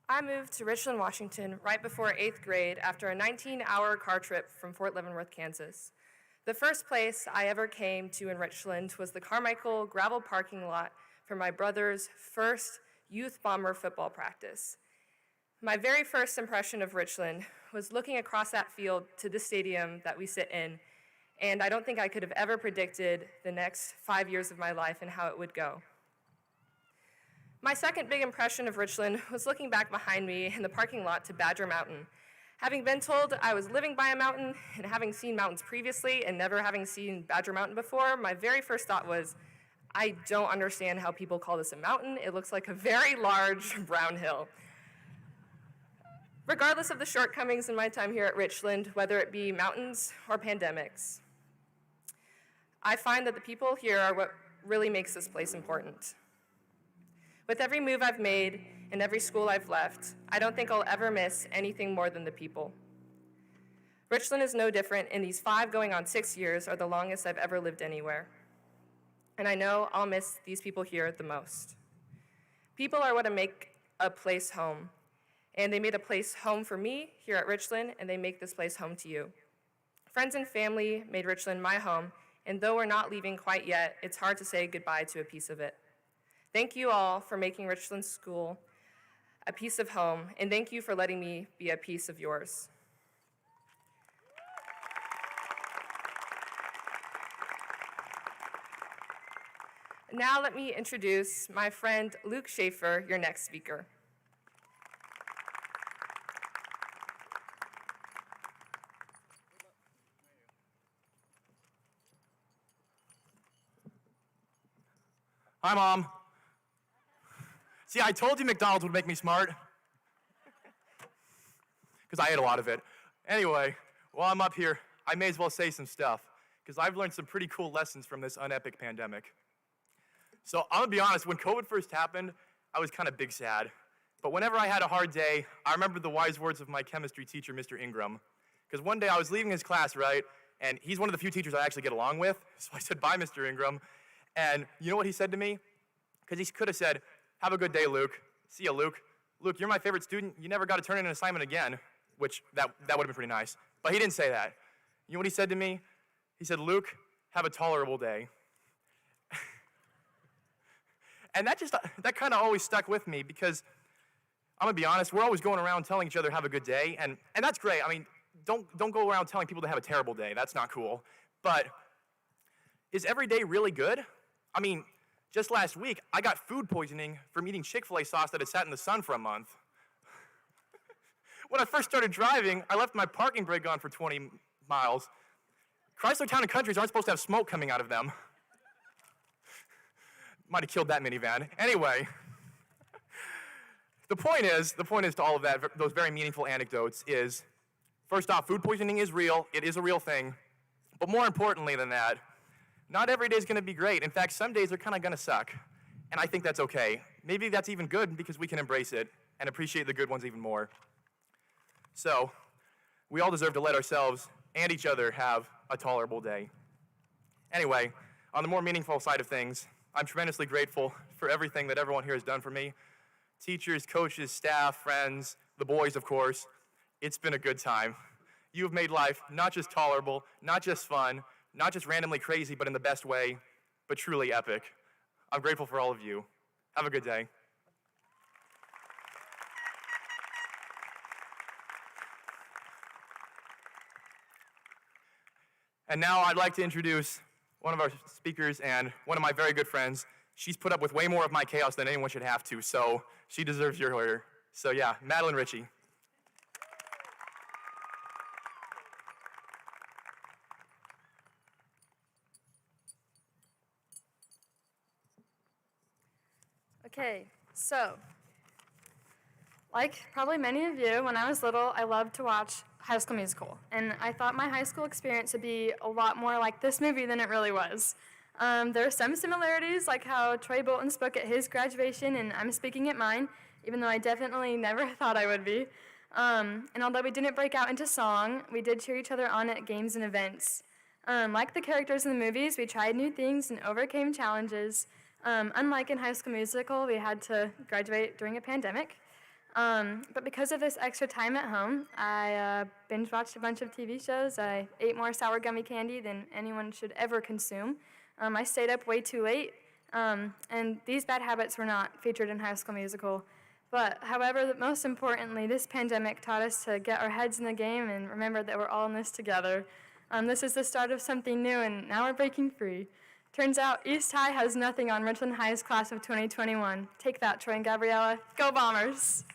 I moved to Richland, Washington right before 8th grade after a 19-hour car trip from Fort Leavenworth, Kansas. The first place I ever came to in Richland was the Carmichael gravel parking lot for my brother's first youth bomber football practice. My very first impression of Richland was looking across that field to the stadium that we sit in, and I don't think I could have ever predicted the next 5 years of my life and how it would go. My second big impression of Richland was looking back behind me in the parking lot to Badger Mountain. Having been told I was living by a mountain and having seen mountains previously and never having seen Badger Mountain before, my very first thought was, I don't understand how people call this a mountain. It looks like a very large brown hill. Regardless of the shortcomings in my time here at Richland, whether it be mountains or pandemics, I find that the people here are what really makes this place important. With every move I've made and every school I've left, I don't think I'll ever miss anything more than the people. Richland is no different, and these 5 going on 6 years are the longest I've ever lived anywhere. And I know I'll miss these people here the most. People are what make a place home, and they made a place home for me here at Richland, and they make this place home to you. Friends and family made Richland my home, and though we're not leaving quite yet, it's hard to say goodbye to a piece of it. Thank you all for making Richland School a piece of home, and thank you for letting me be a piece of yours. Now let me introduce my friend Luke Schaefer, your next speaker. Hi, Mom. See, I told you McDonald's would make me smart. Because I ate a lot of it. Anyway, while I'm up here, I may as well say some stuff, because I've learned some pretty cool lessons from this unepic pandemic. So I'm gonna be honest, when COVID first happened, I was kind of big sad. But whenever I had a hard day, I remembered the wise words of my chemistry teacher, Mr. Ingram. Because one day I was leaving his class, right, and he's one of the few teachers I actually get along with, so I said, bye, Mr. Ingram. And you know what he said to me? Because he could have said, have a good day, Luke. See ya, Luke. Luke, you're my favorite student. You never got to turn in an assignment again, which that would have been pretty nice. But he didn't say that. You know what he said to me? He said, Luke, have a tolerable day. And that kind of always stuck with me because I'm going to be honest, we're always going around telling each other have a good day, and that's great. I mean, don't go around telling people to have a terrible day. That's not cool. But is every day really good? I mean, just last week, I got food poisoning from eating Chick-fil-A sauce that had sat in the sun for a month. When I first started driving, I left my parking brake on for 20 miles. Chrysler Town & Countries aren't supposed to have smoke coming out of them. Might have killed that minivan. Anyway, the point is to all of that, those very meaningful anecdotes is, first off, food poisoning is real. It is a real thing. But more importantly than that, not every day is going to be great. In fact, some days are kind of going to suck. And I think that's okay. Maybe that's even good because we can embrace it and appreciate the good ones even more. So, we all deserve to let ourselves and each other have a tolerable day. Anyway, on the more meaningful side of things, I'm tremendously grateful for everything that everyone here has done for me. Teachers, coaches, staff, friends, the boys, of course. It's been a good time. You have made life not just tolerable, not just fun, not just randomly crazy, but in the best way, but truly epic. I'm grateful for all of you. Have a good day. And now I'd like to introduce one of our speakers and one of my very good friends. She's put up with way more of my chaos than anyone should have to, so she deserves your order. So yeah, Madeline Ritchie. Okay, so, like probably many of you, when I was little, I loved to watch High School Musical, and I thought my high school experience would be a lot more like this movie than it really was. There are some similarities, like how Troy Bolton spoke at his graduation, and I'm speaking at mine, even though I definitely never thought I would be. And although we didn't break out into song, we did cheer each other on at games and events. Like the characters in the movies, we tried new things and overcame challenges. Unlike in High School Musical, we had to graduate during a pandemic. But because of this extra time at home, I binge watched a bunch of TV shows. I ate more sour gummy candy than anyone should ever consume. I stayed up way too late, and these bad habits were not featured in High School Musical. But however, most importantly, this pandemic taught us to get our heads in the game and remember that we're all in this together. This is the start of something new, and now we're breaking free. Turns out East High has nothing on Richland High's class of 2021. Take that, Troy and Gabriella. Go Bombers!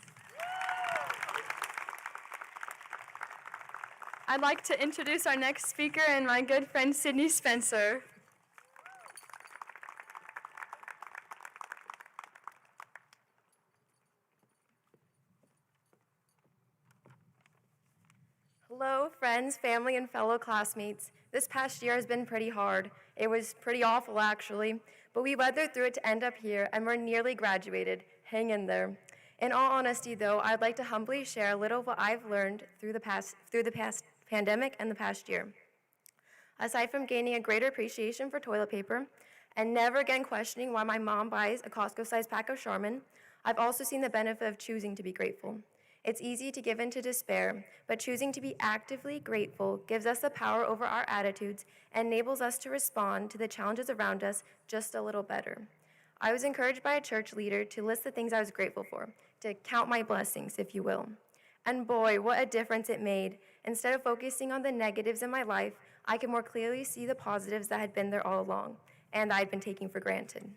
I'd like to introduce our next speaker and my good friend Sydney Spencer. Hello, friends, family, and fellow classmates. This past year has been pretty hard. It was pretty awful, actually, but we weathered through it to end up here, and we're nearly graduated. Hang in there. In all honesty, though, I'd like to humbly share a little of what I've learned through the past pandemic and the past year. Aside from gaining a greater appreciation for toilet paper and never again questioning why my mom buys a Costco-sized pack of Charmin, I've also seen the benefit of choosing to be grateful. It's easy to give in to despair, but choosing to be actively grateful gives us the power over our attitudes and enables us to respond to the challenges around us just a little better. I was encouraged by a church leader to list the things I was grateful for, to count my blessings, if you will. And boy, what a difference it made. Instead of focusing on the negatives in my life, I could more clearly see the positives that had been there all along, and I had been taking for granted.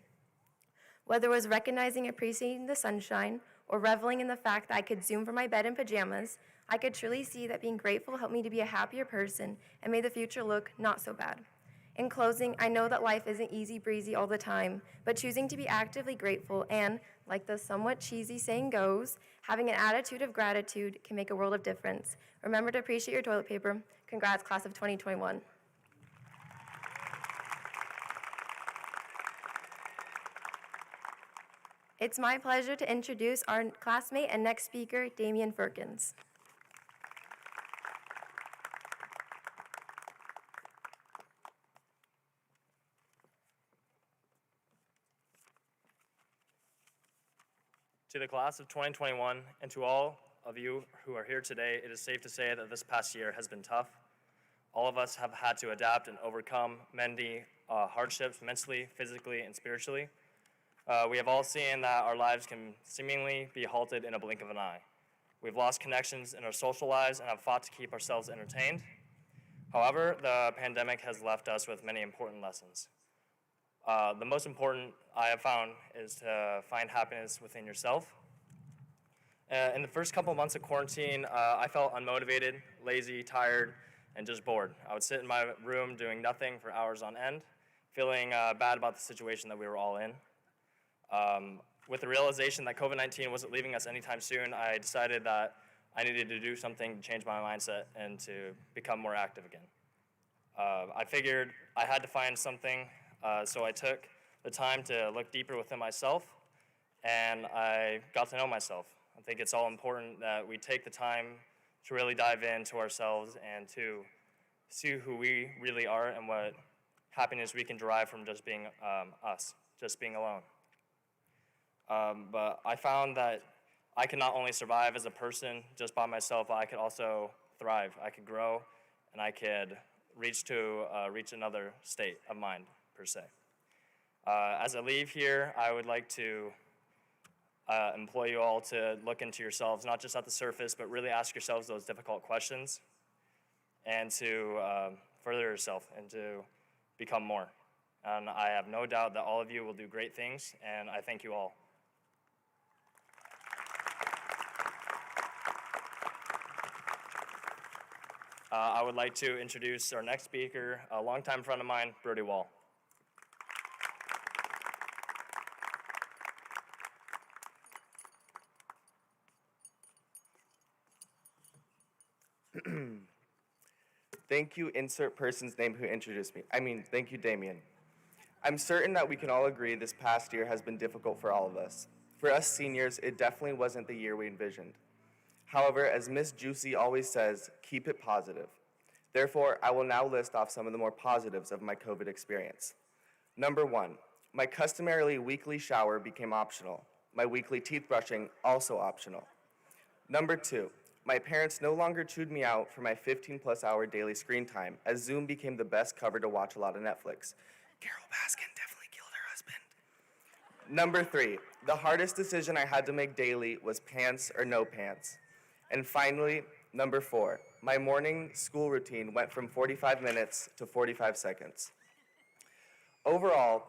Whether it was recognizing and appreciating the sunshine or reveling in the fact that I could Zoom from my bed in pajamas, I could truly see that being grateful helped me to be a happier person and made the future look not so bad. In closing, I know that life isn't easy breezy all the time, but choosing to be actively grateful and, like the somewhat cheesy saying goes, having an attitude of gratitude can make a world of difference. Remember to appreciate your toilet paper. Congrats, class of 2021. It's my pleasure to introduce our classmate and next speaker, Damian Firkins. To the class of 2021 and to all of you who are here today, it is safe to say that this past year has been tough. All of us have had to adapt and overcome many hardships mentally, physically, and spiritually. We have all seen that our lives can seemingly be halted in a blink of an eye. We've lost connections in our social lives and have fought to keep ourselves entertained. However, the pandemic has left us with many important lessons. The most important I have found is to find happiness within yourself. In the first couple of months of quarantine, I felt unmotivated, lazy, tired, and just bored. I would sit in my room doing nothing for hours on end, feeling bad about the situation that we were all in. With the realization that COVID-19 wasn't leaving us anytime soon, I decided that I needed to do something to change my mindset and to become more active again. I figured I had to find something, so I took the time to look deeper within myself, and I got to know myself. I think it's all important that we take the time to really dive into ourselves and to see who we really are and what happiness we can derive from just being us, just being alone. But I found that I could not only survive as a person just by myself, but I could also thrive. I could grow, and I could reach another state of mind, per se. As I leave here, I would like to implore you all to look into yourselves, not just at the surface, but really ask yourselves those difficult questions and to further yourself and to become more. And I have no doubt that all of you will do great things, and I thank you all. I would like to introduce our next speaker, a longtime friend of mine, Brody Wall. Thank you, insert person's name who introduced me. Thank you, Damien. I'm certain that we can all agree this past year has been difficult for all of us. For us seniors, it definitely wasn't the year we envisioned. However, as Miss Juicy always says, keep it positive. Therefore, I will now list off some of the more positives of my COVID experience. Number 1, my customarily weekly shower became optional. My weekly teeth brushing, also optional. Number 2, my parents no longer chewed me out for my 15-plus hour daily screen time, as Zoom became the best cover to watch a lot of Netflix. Carol Baskin definitely killed her husband. Number 3, the hardest decision I had to make daily was pants or no pants. And finally, number 4, my morning school routine went from 45 minutes to 45 seconds. Overall,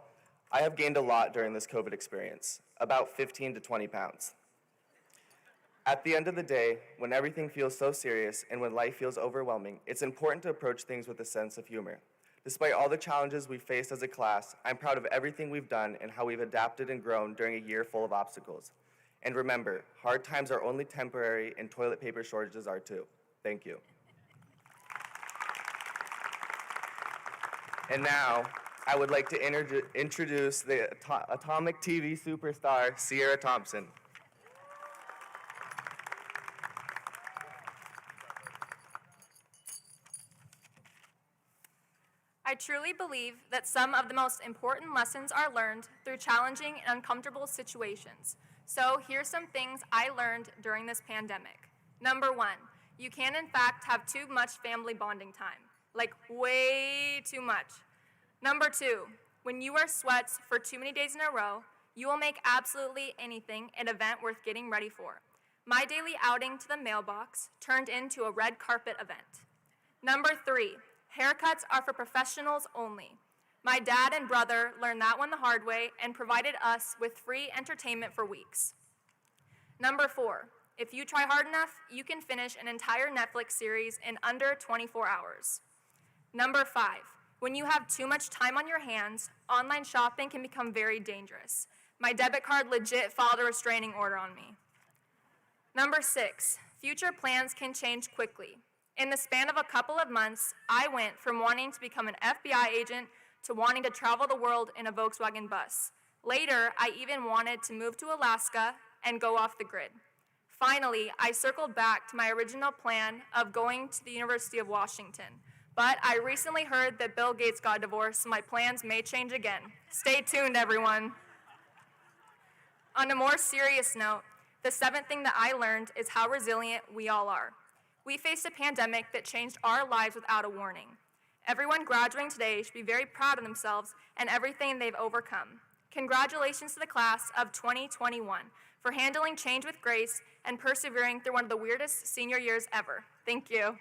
I have gained a lot during this COVID experience, about 15 to 20 pounds. At the end of the day, when everything feels so serious and when life feels overwhelming, it's important to approach things with a sense of humor. Despite all the challenges we faced as a class, I'm proud of everything we've done and how we've adapted and grown during a year full of obstacles. And remember, hard times are only temporary and toilet paper shortages are too. Thank you. And now, I would like to introduce the Atomic TV superstar, Sierra Thompson. I truly believe that some of the most important lessons are learned through challenging and uncomfortable situations. So here's some things I learned during this pandemic. Number 1, you can in fact have too much family bonding time, like way too much. Number 2, when you wear sweats for too many days in a row, you will make absolutely anything an event worth getting ready for. My daily outing to the mailbox turned into a red carpet event. Number 3, haircuts are for professionals only. My dad and brother learned that one the hard way and provided us with free entertainment for weeks. Number 4, if you try hard enough, you can finish an entire Netflix series in under 24 hours. Number 5, when you have too much time on your hands, online shopping can become very dangerous. My debit card legit filed a restraining order on me. Number 6, future plans can change quickly. In the span of a couple of months, I went from wanting to become an FBI agent to wanting to travel the world in a Volkswagen bus. Later, I even wanted to move to Alaska and go off the grid. Finally, I circled back to my original plan of going to the University of Washington. But I recently heard that Bill Gates got divorced, so my plans may change again. Stay tuned, everyone. On a more serious note, the 7th thing that I learned is how resilient we all are. We faced a pandemic that changed our lives without a warning. Everyone graduating today should be very proud of themselves and everything they've overcome. Congratulations to the class of 2021 for handling change with grace and persevering through one of the weirdest senior years ever. Thank you.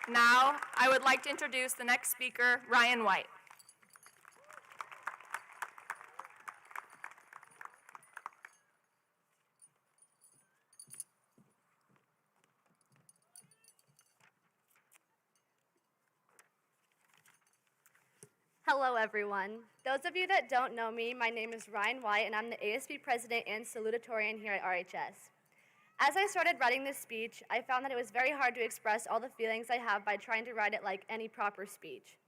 Now, I would like to introduce the next speaker, Ryan White. Hello, everyone. Those of you that don't know me, my name is Ryan White, and I'm the ASB president and salutatorian here at RHS. As I started writing this speech, I found that it was very hard to express all the feelings I have by trying to write it like any proper speech.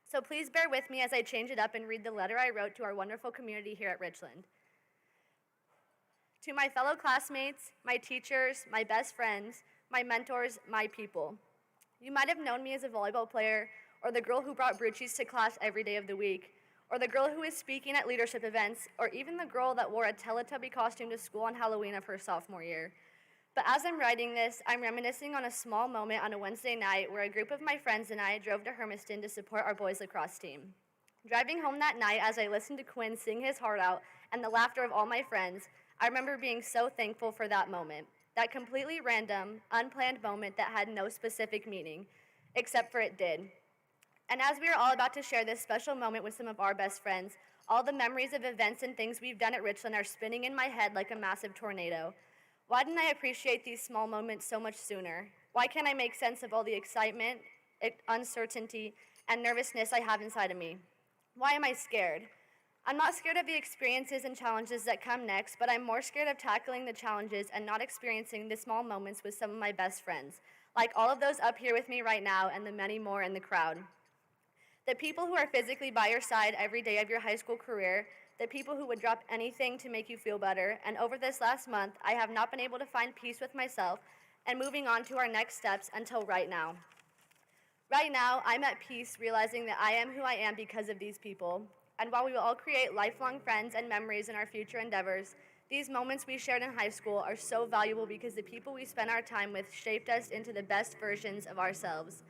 So please bear with me as I change it up and read the letter I wrote to our wonderful community here at Richland. To my fellow classmates, my teachers, my best friends, my mentors, my people. You might have known me as a volleyball player, or the girl who brought broochies to class every day of the week, or the girl who is speaking at leadership events, or even the girl that wore a Teletubby costume to school on Halloween of her sophomore year. But as I'm writing this, I'm reminiscing on a small moment on a Wednesday night where a group of my friends and I drove to Hermiston to support our boys lacrosse team. Driving home that night as I listened to Quinn sing his heart out and the laughter of all my friends, I remember being so thankful for that moment, that completely random, unplanned moment that had no specific meaning, except for it did. And as we are all about to share this special moment with some of our best friends, all the memories of events and things we've done at Richland are spinning in my head like a massive tornado. Why didn't I appreciate these small moments so much sooner? Why can't I make sense of all the excitement, uncertainty, and nervousness I have inside of me? Why am I scared? I'm not scared of the experiences and challenges that come next, but I'm more scared of tackling the challenges and not experiencing the small moments with some of my best friends, like all of those up here with me right now and the many more in the crowd. The people who are physically by your side every day of your high school career, the people who would drop anything to make you feel better, and over this last month, I have not been able to find peace with myself and moving on to our next steps until right now. Right now, I'm at peace realizing that I am who I am because of these people, and while we will all create lifelong friends and memories in our future endeavors, these moments we shared in high school are so valuable because the people we spent our time with shaped us into the best versions of ourselves.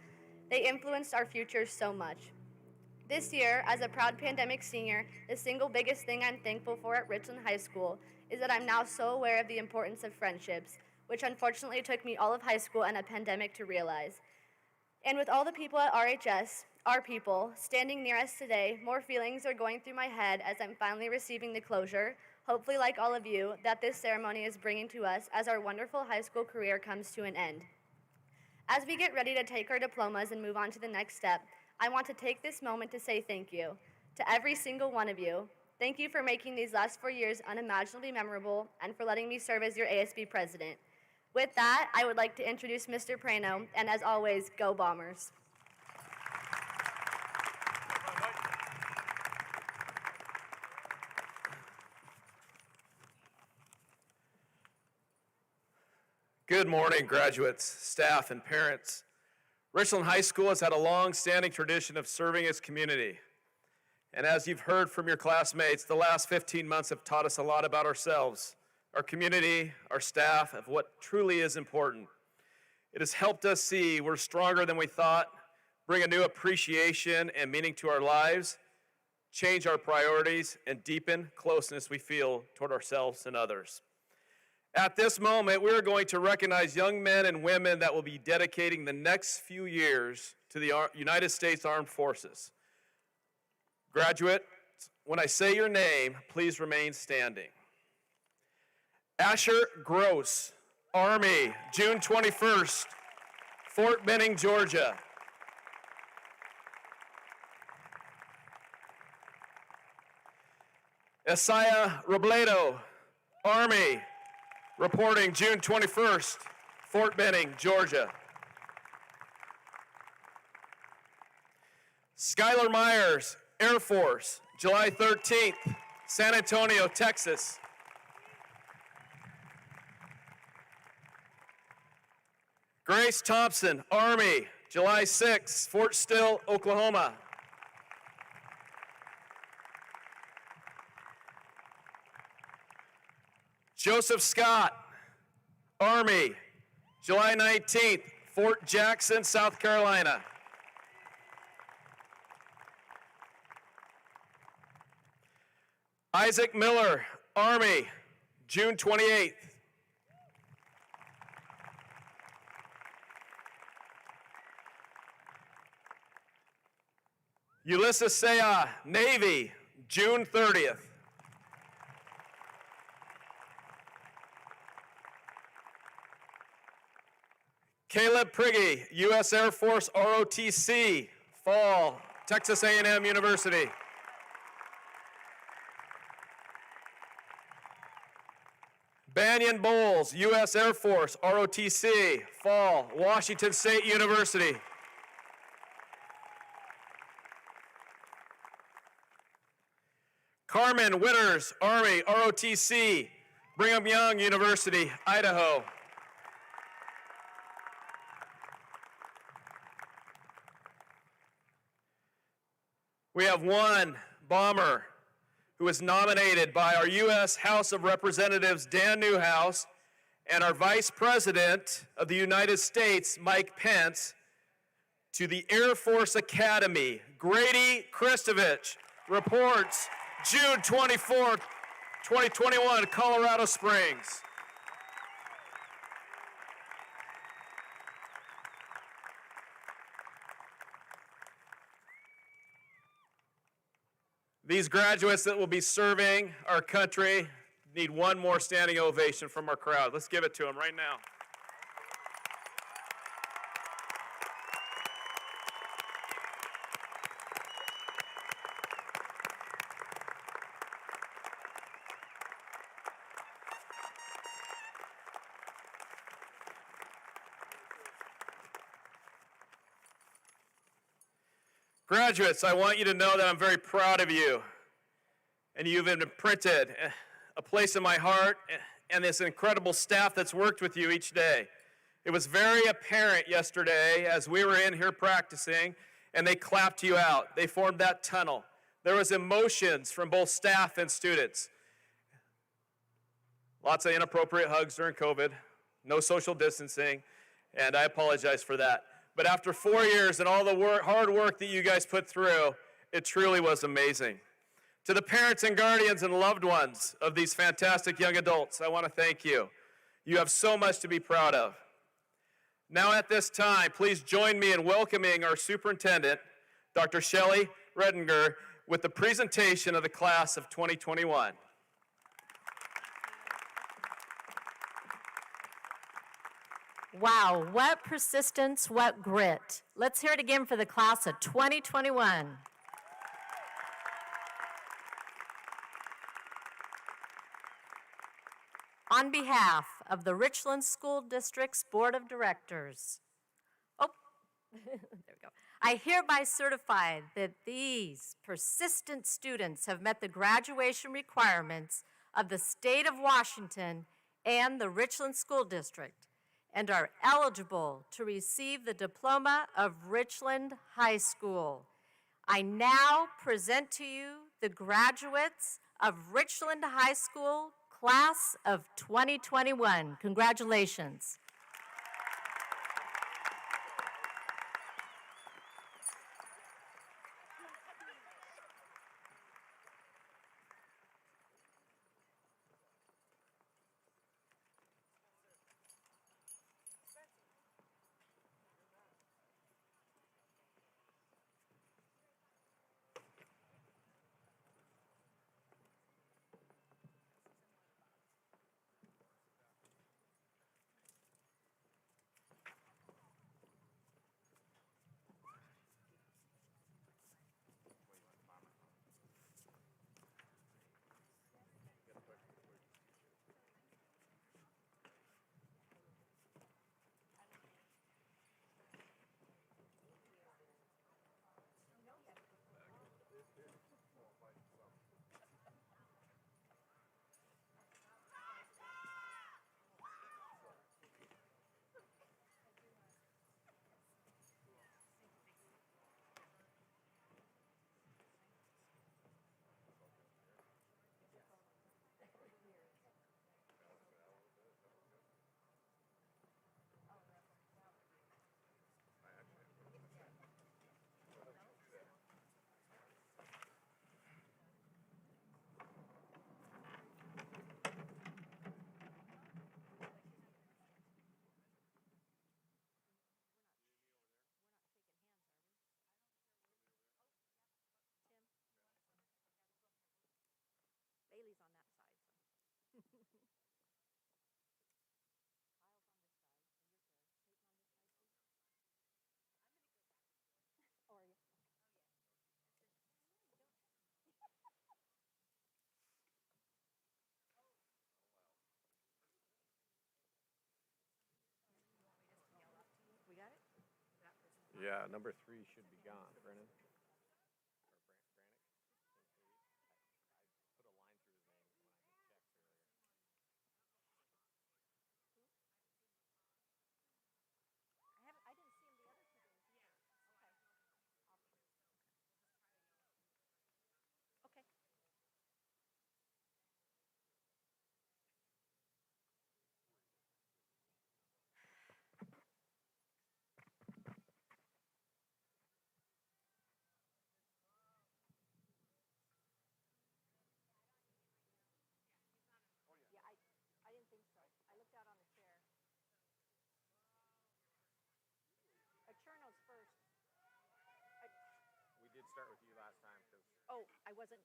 They influenced our futures so much. This year, as a proud pandemic senior, the single biggest thing I'm thankful for at Richland High School is that I'm now so aware of the importance of friendships, which unfortunately took me all of high school and a pandemic to realize. And with all the people at RHS, our people, standing near us today, more feelings are going through my head as I'm finally receiving the closure, hopefully like all of you, that this ceremony is bringing to us as our wonderful high school career comes to an end. As we get ready to take our diplomas and move on to the next step, I want to take this moment to say thank you to every single one of you. Thank you for making these last 4 years unimaginably memorable and for letting me serve as your ASB president. With that, I would like to introduce Mr. Prano, and as always, go Bombers. Good morning, graduates, staff, and parents. Richland High School has had a long-standing tradition of serving its community. And as you've heard from your classmates, the last 15 months have taught us a lot about ourselves, our community, our staff, of what truly is important. It has helped us see we're stronger than we thought, bring a new appreciation and meaning to our lives, change our priorities, and deepen closeness we feel toward ourselves and others. At this moment, we're going to recognize young men and women that will be dedicating the next few years to the United States Armed Forces. Graduate, when I say your name, please remain standing. Asher Gross, Army, June 21st, Fort Benning, Georgia. Isaiah Robledo, Army, reporting June 21st, Fort Benning, Georgia. Skylar Myers, Air Force, July 13th, San Antonio, Texas. Grace Thompson, Army, July 6th, Fort Still, Oklahoma. Joseph Scott, Army, July 19th, Fort Jackson, South Carolina. Isaac Miller, Army, June 28th. Ulysses Saya, Navy, June 30th. Caleb Prigge, U.S. Air Force ROTC, Fall, Texas A&M University. Banyan Bowles, U.S. Air Force ROTC, Fall, Washington State University. Carmen Witters, Army ROTC, Brigham Young University, Idaho. We have one bomber who was nominated by our U.S. House of Representatives, Dan Newhouse, and our Vice President of the United States, Mike Pence, to the Air Force Academy. Grady Kristovich reports June 24, 2021, Colorado Springs. These graduates that will be serving our country need one more standing ovation from our crowd. Let's give it to them right now. Graduates, I want you to know that I'm very proud of you, and you've imprinted a place in my heart and this incredible staff that's worked with you each day. It was very apparent yesterday as we were in here practicing, and they clapped you out. They formed that tunnel. There was emotions from both staff and students. Lots of inappropriate hugs during COVID, no social distancing, and I apologize for that. But after 4 years and all the hard work that you guys put through, it truly was amazing. To the parents and guardians and loved ones of these fantastic young adults, I want to thank you. You have so much to be proud of. Now at this time, please join me in welcoming our superintendent, Dr. Shelley Redinger, with the presentation of the class of 2021. Wow, what persistence, what grit. Let's hear it again for the class of 2021. On behalf of the Richland School District's Board of Directors, there we go. I hereby certify that these persistent students have met the graduation requirements of the state of Washington and the Richland School District, and are eligible to receive the diploma of Richland High School. I now present to you the graduates of Richland High School, class of 2021. Congratulations. Yeah, number 3 should be gone. Brennan? We did start with you last time because. Oh, I wasn't.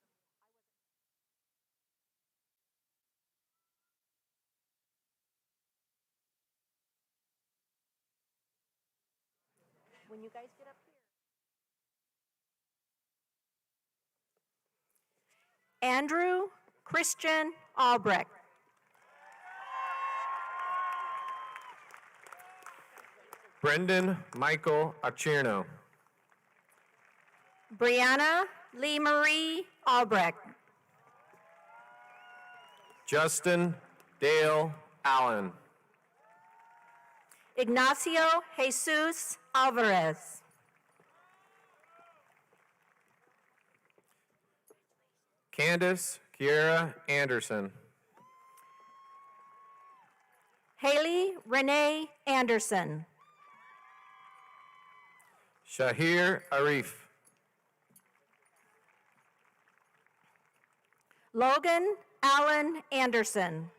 When you guys get up here. Andrew Christian Albrecht. Brendan Michael Acherno. Brianna Lee Marie Albrecht. Justin Dale Allen. Ignacio Jesus Alvarez. Candace Kiera Anderson. Haley Renee Anderson. Shahir Arif. Logan Allen Anderson.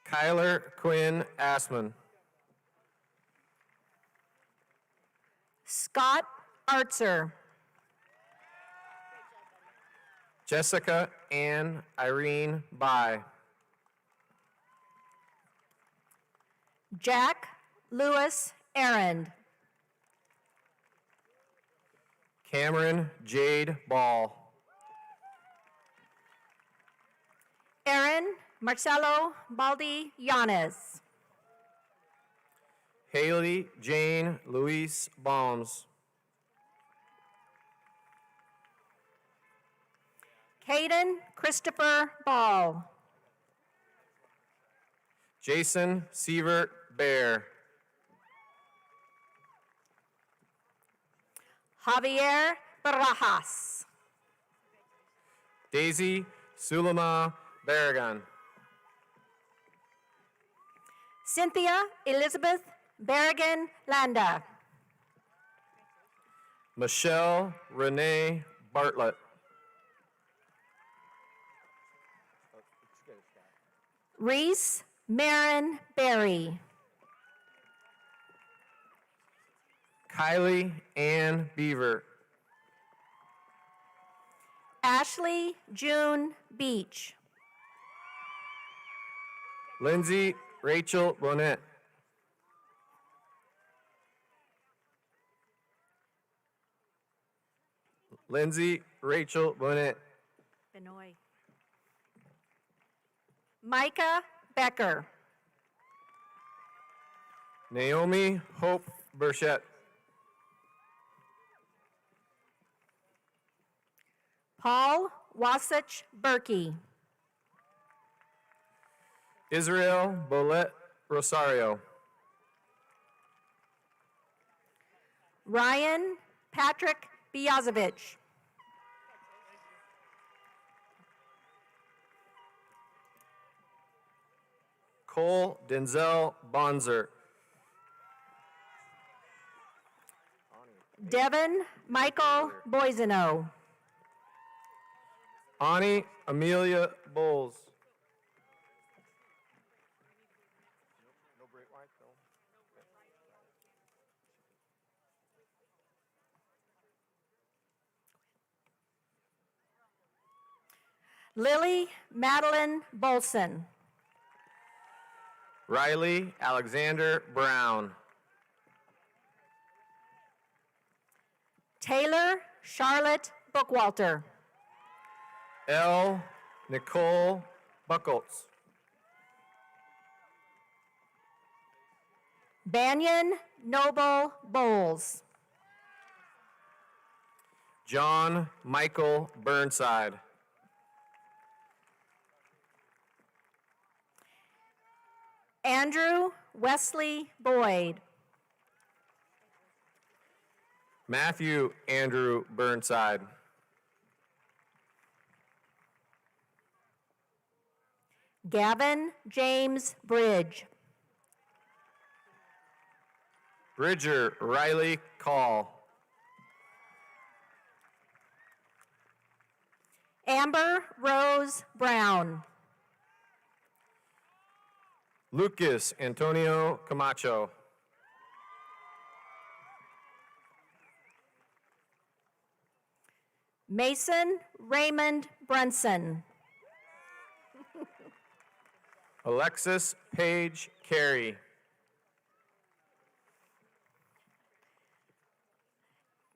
Kyler Quinn Assman. Scott Artzer. Jessica Ann Irene Bai. Jack Lewis Arend. Cameron Jade Ball. Aaron Marcelo Baldi Yanes. Haley Jane Louise Balms. Caden Christopher Ball. Jason Sievert Bear. Javier Barajas. Daisy Sulema Barragan. Cynthia Elizabeth Berrigan Landa. Michelle Renee Bartlett. Reese Marin Berry. Kylie Ann Beaver. Ashley June Beach. Lindsay Rachel Bonnet. Lindsay Rachel Bonnet. Benoit. Micah Becker. Naomi Hope Burchett. Paul Wasich Berkey. Israel Bolette Rosario. Ryan Patrick Biazovich. Cole Denzel Bonzer. Devin Michael Boiseno. Ani Amelia Bowles. Lily Madeline Bolson. Riley Alexander Brown. Taylor Charlotte Bookwalter. L. Nicole Buckles. Banyan Noble Bowles. John Michael Burnside. Andrew Wesley Boyd. Matthew Andrew Burnside. Gavin James Bridge. Bridger Riley Call. Amber Rose Brown. Lucas Antonio Camacho. Mason Raymond Brunson. Alexis Page Carey.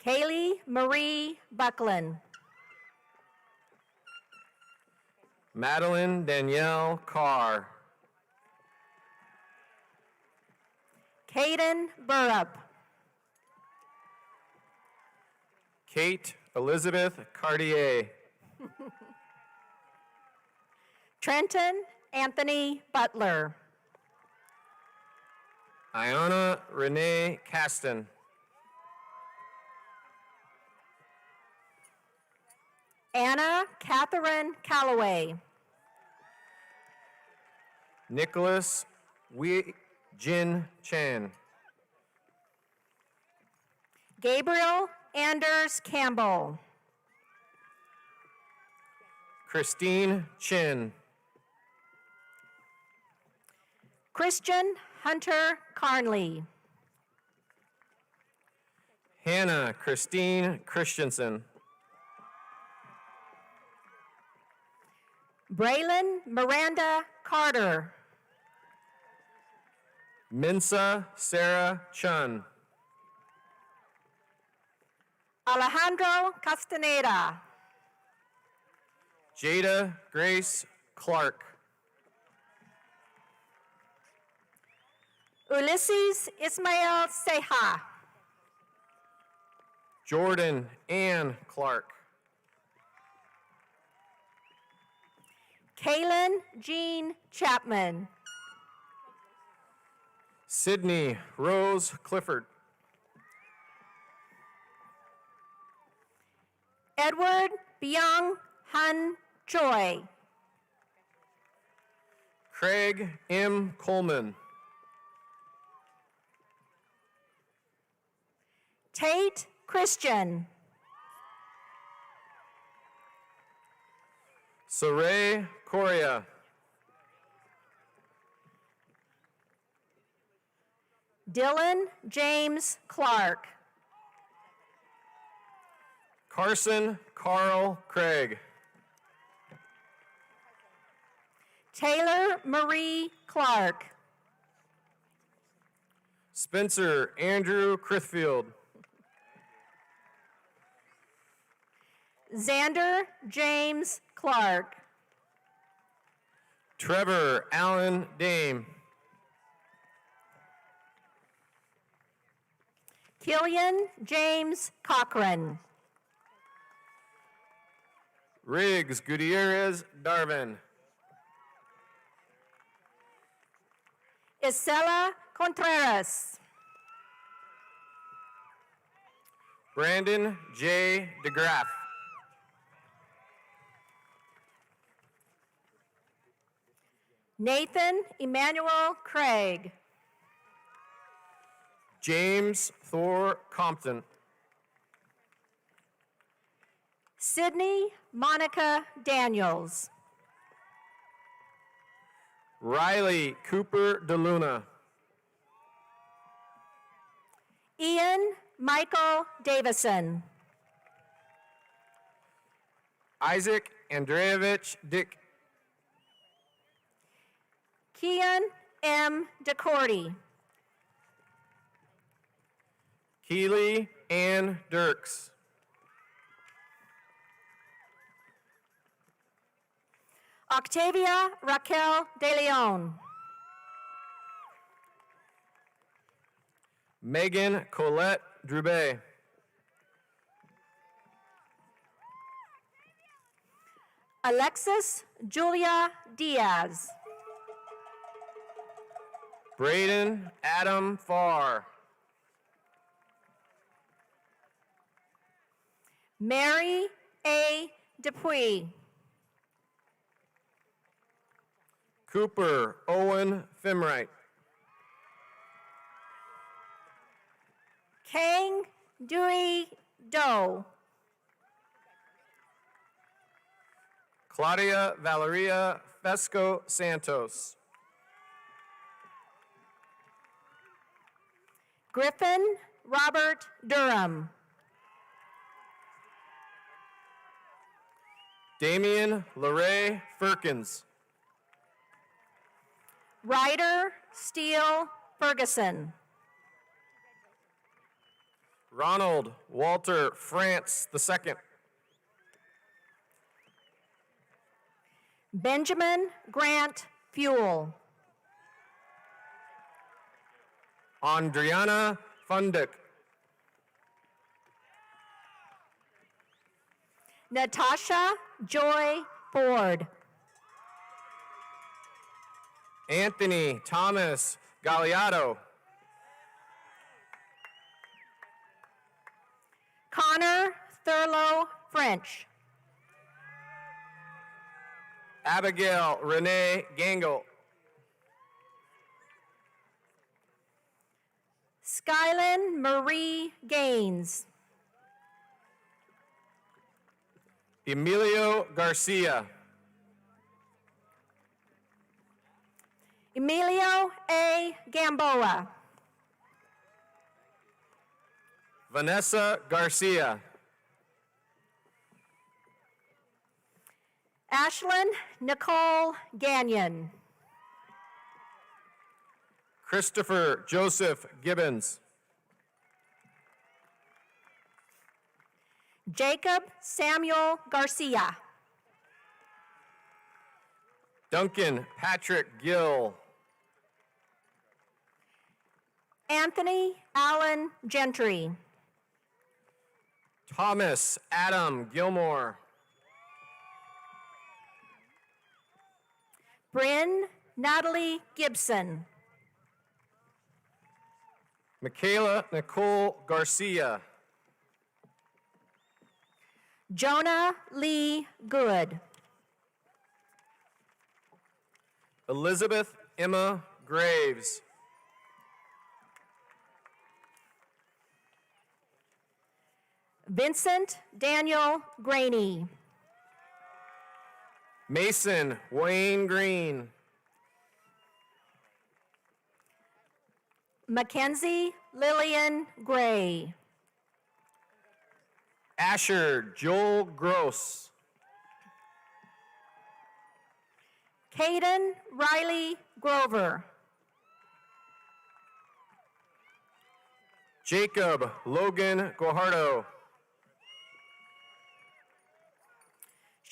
Kaylee Marie Buckland. Madeline Danielle Carr. Caden Burrup. Kate Elizabeth Cartier. Trenton Anthony Butler. Iona Renee Caston. Anna Catherine Calloway. Nicholas Wee Jin Chan. Gabriel Anders Campbell. Christine Chin. Christian Hunter Carnley. Hannah Christine Christensen. Braylon Miranda Carter. Minsa Sarah Chun. Alejandro Castaneda. Jada Grace Clark. Ulysses Ismael Ceja. Jordan Ann Clark. Kaylin Jean Chapman. Sydney Rose Clifford. Edward Byung Hun Choi. Craig M. Coleman. Tate Christian. Saray Coria. Dylan James Clark. Carson Carl Craig. Taylor Marie Clark. Spencer Andrew Crithfield. Xander James Clark. Trevor Allen Dame. Killian James Cochran. Riggs Gutierrez Darvin. Isela Contreras. Brandon J. DeGraff. Nathan Emmanuel Craig. James Thor Compton. Sydney Monica Daniels. Riley Cooper DeLuna. Ian Michael Davison. Isaac Andreevich Dick. Kian M. DeCourty. Keely Ann Dirks. Octavia Raquel De Leon. Megan Colette Drubet. Alexis Julia Diaz. Braden Adam Farr. Mary A. Dupuy. Cooper Owen Fimright. Kang Dewey Doe. Claudia Valeria Fesco Santos. Griffin Robert Durham. Damian LeRae Firkins. Ryder Steele Ferguson. Ronald Walter France II. Benjamin Grant Fuel. Andriana Fundick. Natasha Joy Ford. Anthony Thomas Galliato. Connor Thurlow French. Abigail Renee Gangle. Skylin Marie Gaines. Emilio Garcia. Emilio A. Gamboa. Vanessa Garcia. Ashlyn Nicole Gagnon. Christopher Joseph Gibbons. Jacob Samuel Garcia. Duncan Patrick Gill. Anthony Allen Gentry. Thomas Adam Gilmore. Bryn Natalie Gibson. Michaela Nicole Garcia. Jonah Lee Good. Elizabeth Emma Graves. Vincent Daniel Graney. Mason Wayne Green. Mackenzie Lillian Gray. Asher Joel Gross. Caden Riley Grover. Jacob Logan Guajardo.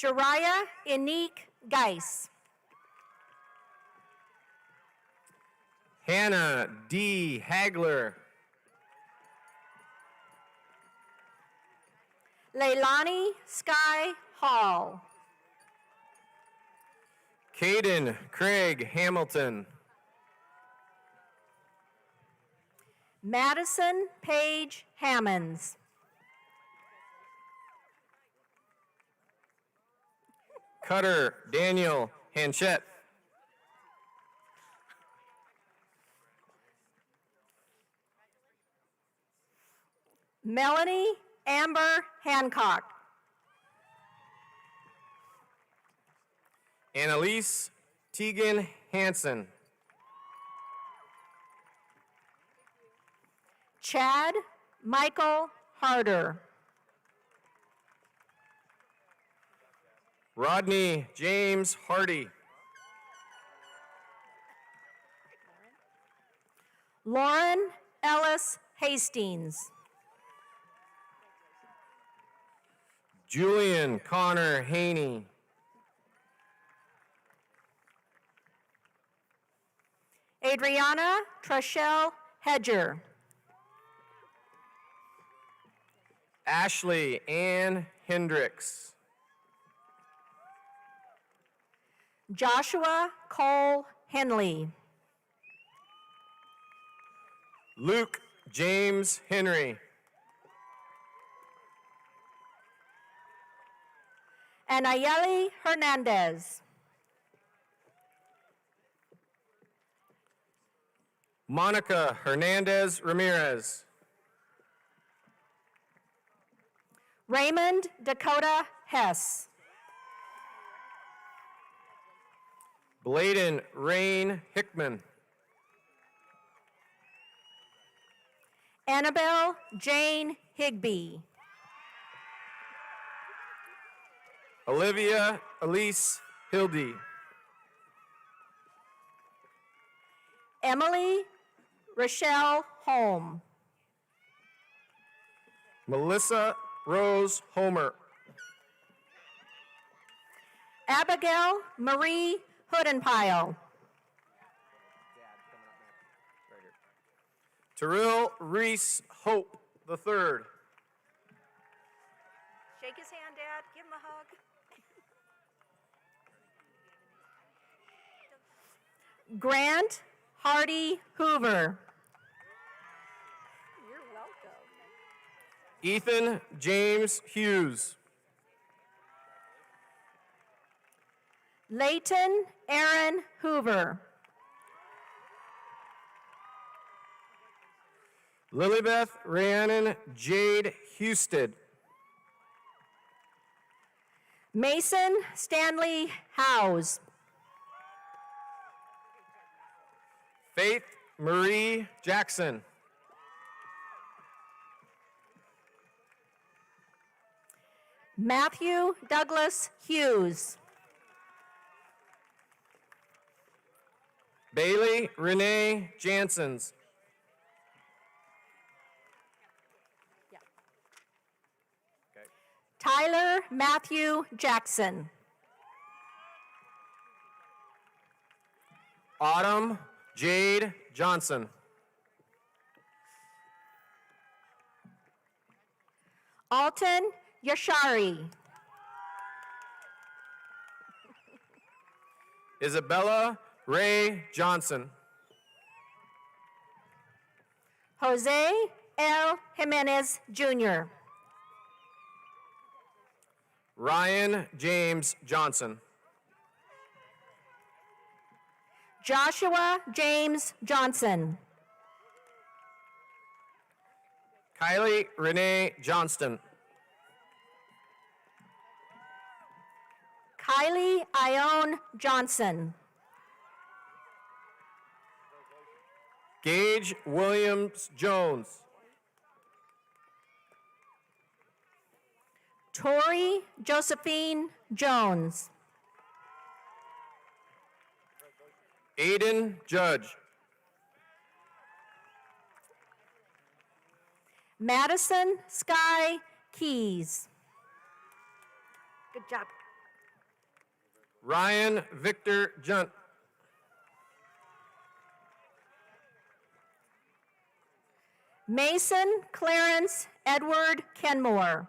Shariah Enique Geis. Hannah D. Hagler. Leilani Sky Hall. Caden Craig Hamilton. Madison Page Hammonds. Cutter Daniel Hanchett. Melanie Amber Hancock. Annalise Tegan Hansen. Chad Michael Harder. Rodney James Hardy. Lauren Ellis Hastings. Julian Connor Haney. Adriana Treshelle Hedger. Ashley Ann Hendricks. Joshua Cole Henley. Luke James Henry. Anayeli Hernandez. Monica Hernandez Ramirez. Raymond Dakota Hess. Bladen Rain Hickman. Annabelle Jane Higby. Olivia Elise Hildy. Emily Rochelle Holm. Melissa Rose Homer. Abigail Marie Hoodenpile. Terrell Reese Hope III. Shake his hand, Dad. Give him a hug. Grant Hardy Hoover. You're welcome. Ethan James Hughes. Leighton Aaron Hoover. Lilybeth Rhiannon Jade Husted. Mason Stanley Howes. Faith Marie Jackson. Matthew Douglas Hughes. Bailey Renee Jansons. Tyler Matthew Jackson. Autumn Jade Johnson. Alton Yashari. Isabella Ray Johnson. Jose L. Jimenez Jr. Ryan James Johnson. Joshua James Johnson. Kylie Renee Johnston. Kylie Ione Johnson. Gage Williams Jones. Tori Josephine Jones. Aiden Judge. Madison Sky Keys. Good job. Ryan Victor Junt. Mason Clarence Edward Kenmore.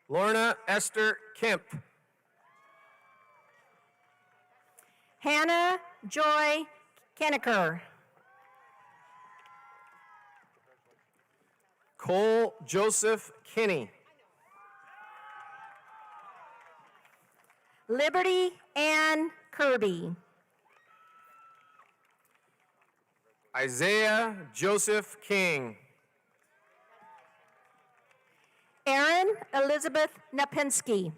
Lorna Esther Kemp. Hannah Joy Kenneker. Cole Joseph Kinney. Liberty Ann Kirby. Isaiah Joseph King. Erin Elizabeth Napinski.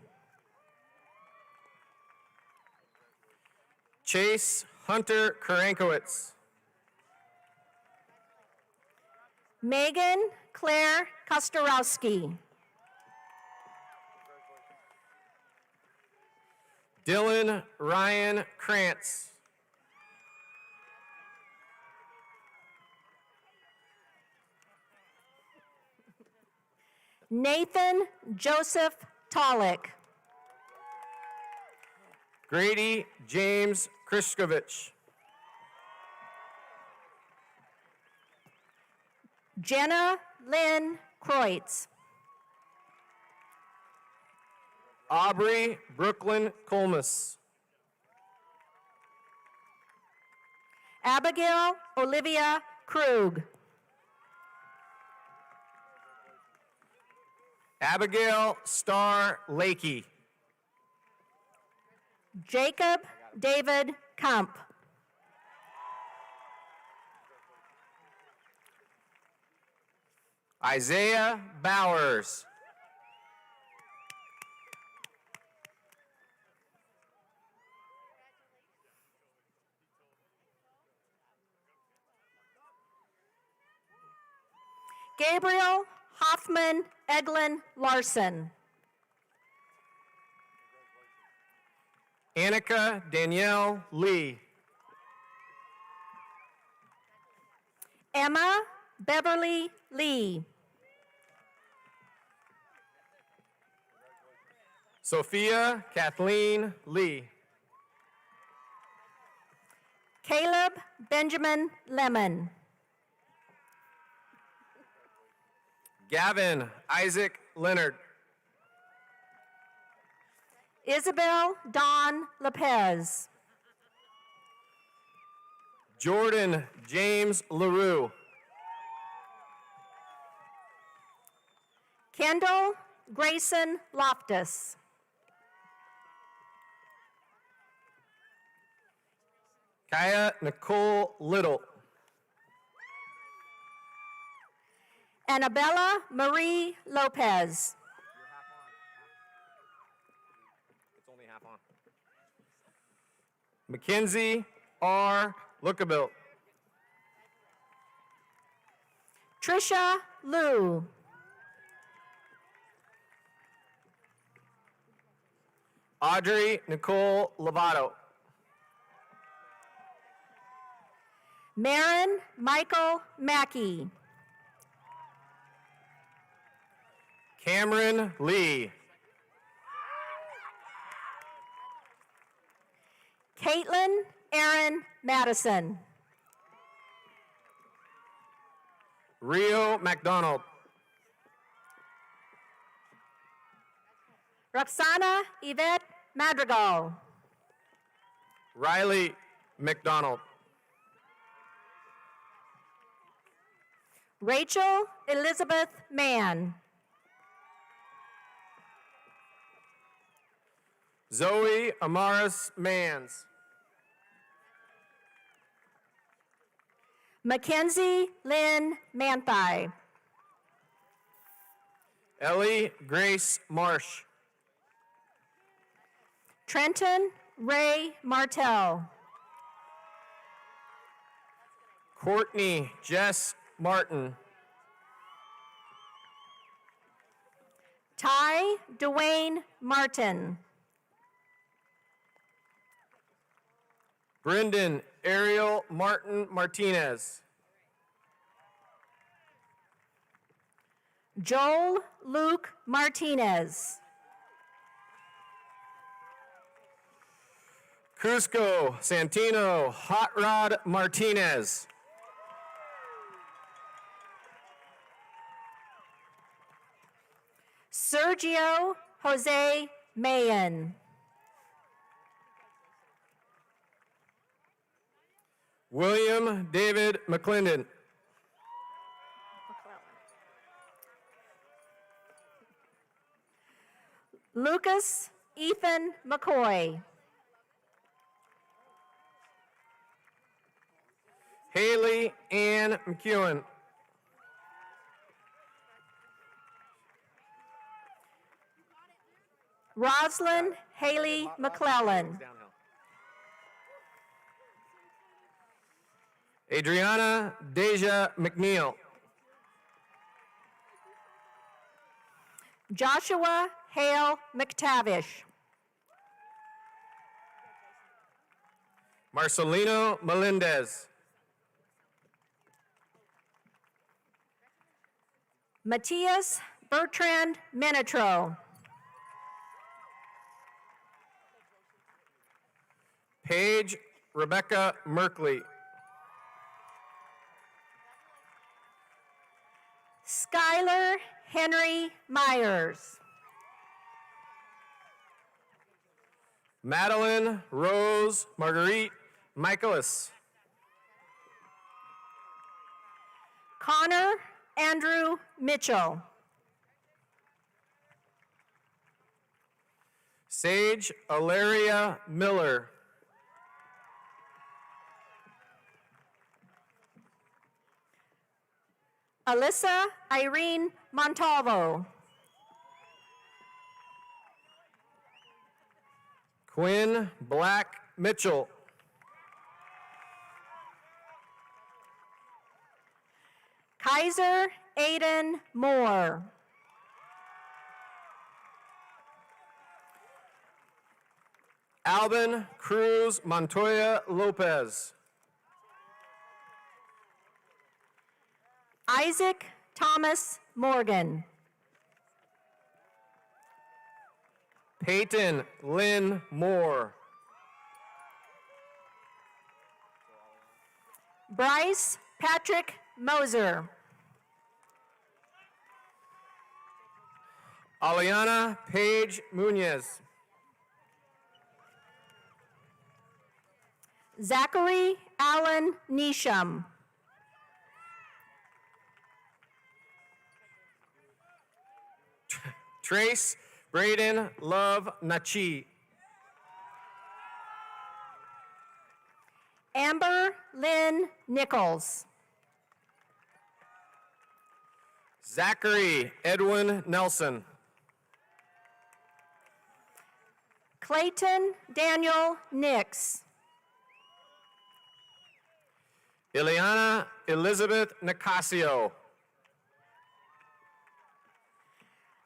Chase Hunter Karankowitz. Megan Claire Kostorowski. Dylan Ryan Krantz. Nathan Joseph Tolick. Grady James Kriskovich. Jenna Lynn Kreutz. Aubrey Brooklyn Colmus. Abigail Olivia Krug. Abigail Starr Lakey. Jacob David Kump. Isaiah Bowers. Gabriel Hoffman Eglin Larson. Annika Danielle Lee. Emma Beverly Lee. Sophia Kathleen Lee. Caleb Benjamin Lemon. Gavin Isaac Leonard. Isabel Dawn Lopez. Jordan James LaRue. Kendall Grayson Loftus. Kaya Nicole Little. Annabella Marie Lopez. It's only half on. Mackenzie R. Lookabilt. Trisha Liu. Audrey Nicole Lovato. Marin Michael Mackey. Cameron Lee. Caitlin Aaron Madison. Rio McDonald. Roxana Yvette Madrigal. Riley McDonald. Rachel Elizabeth Mann. Zoe Amaris Mans. Mackenzie Lynn Manthai. Ellie Grace Marsh. Trenton Ray Martell. Courtney Jess Martin. Ty Dwayne Martin. Brendan Ariel Martin Martinez. Joel Luke Martinez. Cusco Santino Hot Rod Martinez. Sergio Jose Mayen. William David McClendon. Lucas Ethan McCoy. Haley Ann McEwen. Roslyn Haley McClellan. Adriana Deja McNeil. Joshua Hale McTavish. Marcelino Melendez. Matthias Bertrand Minitro. Paige Rebecca Merkley. Skylar Henry Myers. Madeline Rose Marguerite Michaelis. Connor Andrew Mitchell. Sage Alaria Miller. Alyssa Irene Montalvo. Quinn Black Mitchell. Kaiser Aiden Moore. Alvin Cruz Montoya Lopez. Isaac Thomas Morgan. Peyton Lynn Moore. Bryce Patrick Moser. Aliana Paige Munez. Zachary Allen Nisham. Trace Braden Love Nachi. Amber Lynn Nichols. Zachary Edwin Nelson. Clayton Daniel Nix. Ileana Elizabeth Nicasio.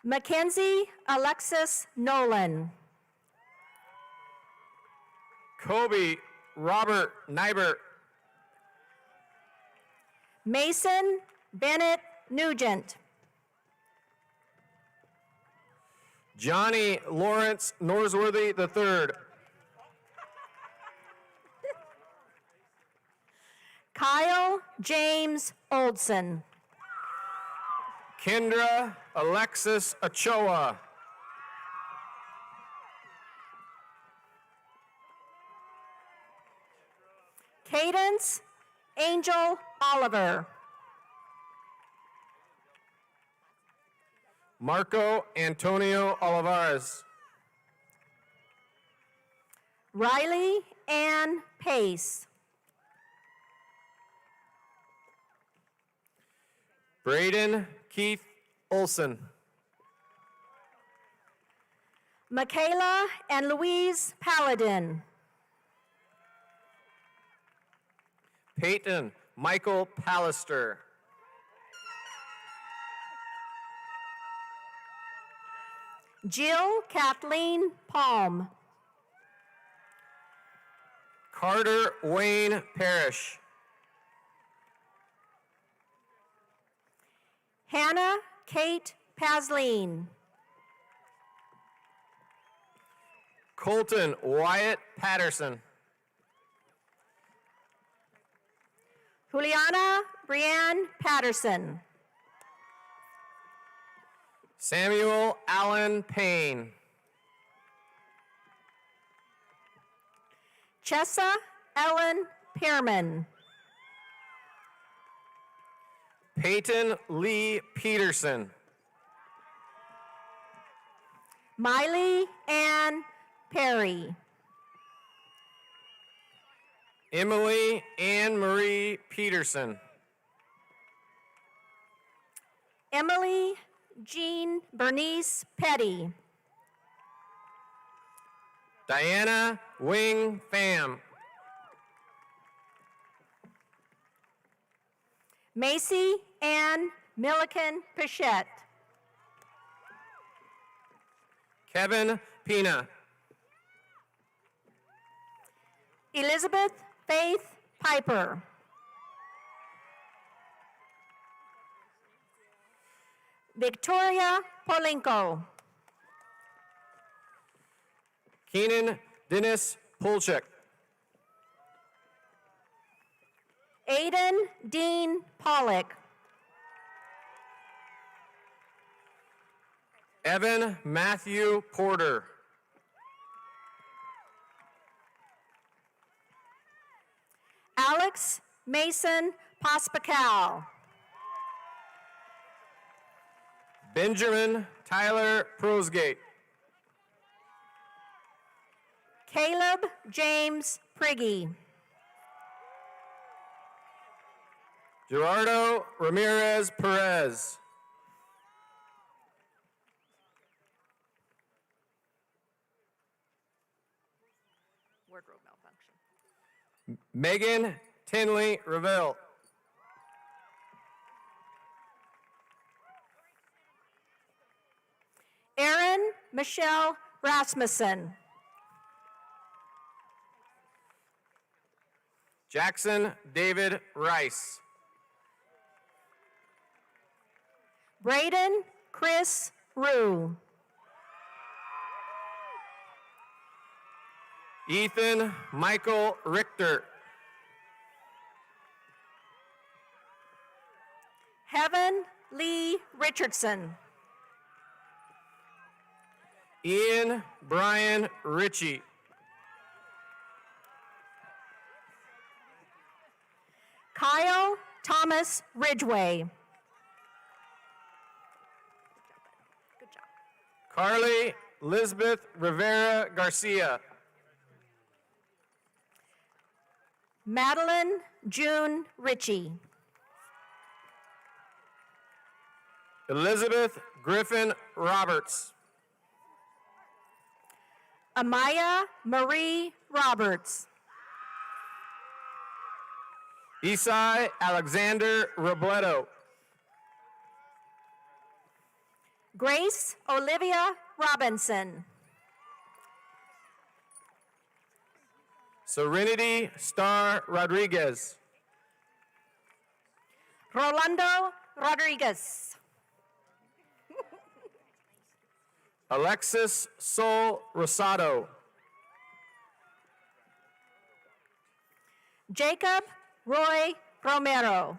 Mackenzie Alexis Nolan. Kobe Robert Nibert. Mason Bennett Nugent. Johnny Lawrence Norsworthy III. Kyle James Oldson. Kendra Alexis Ochoa. Cadence Angel Oliver. Marco Antonio Olivares. Riley Ann Pace. Braden Keith Olson. Michaela and Louise Paladin. Peyton Michael Pallister. Jill Kathleen Palm. Carter Wayne Parrish. Hannah Kate Pasleen. Colton Wyatt Patterson. Juliana Brianne Patterson. Samuel Allen Payne. Chessa Ellen Pearman. Peyton Lee Peterson. Miley Ann Perry. Emily Ann Marie Peterson. Emily Jean Bernice Petty. Diana Wing Pham. Macy Ann Milliken Pichette. Kevin Pina. Elizabeth Faith Piper. Victoria Polinko. Keenan Dennis Pulchek. Aiden Dean Pollock. Evan Matthew Porter. Alex Mason Pospical. Benjamin Tyler Prosgate. Caleb James Priggy. Gerardo Ramirez Perez. Wardrobe malfunction. Megan Tinley Reville. Erin Michelle Rasmussen. Jackson David Rice. Braden Chris Rue. Ethan Michael Richter. Heaven Lee Richardson. Ian Brian Ritchie. Kyle Thomas Ridgway. Good job. Carly Lisbeth Rivera Garcia. Madeline June Ritchie. Elizabeth Griffin Roberts. Amaya Marie Roberts. Isai Alexander Robledo. Grace Olivia Robinson. Serenity Star Rodriguez. Rolando Rodriguez. Alexis Sol Rosado. Jacob Roy Romero.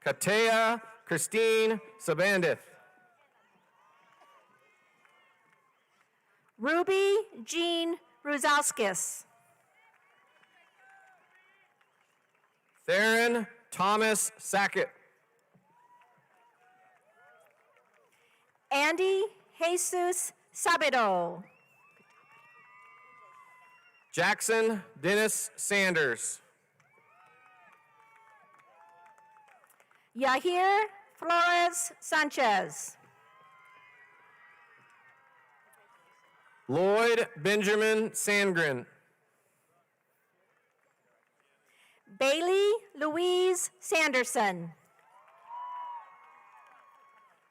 Katea Christine Sabandith. Ruby Jean Ruzauskis. Theron Thomas Sackett. Andy Jesus Sabido. Jackson Dennis Sanders. Yahir Flores Sanchez. Lloyd Benjamin Sandgren. Bailey Louise Sanderson.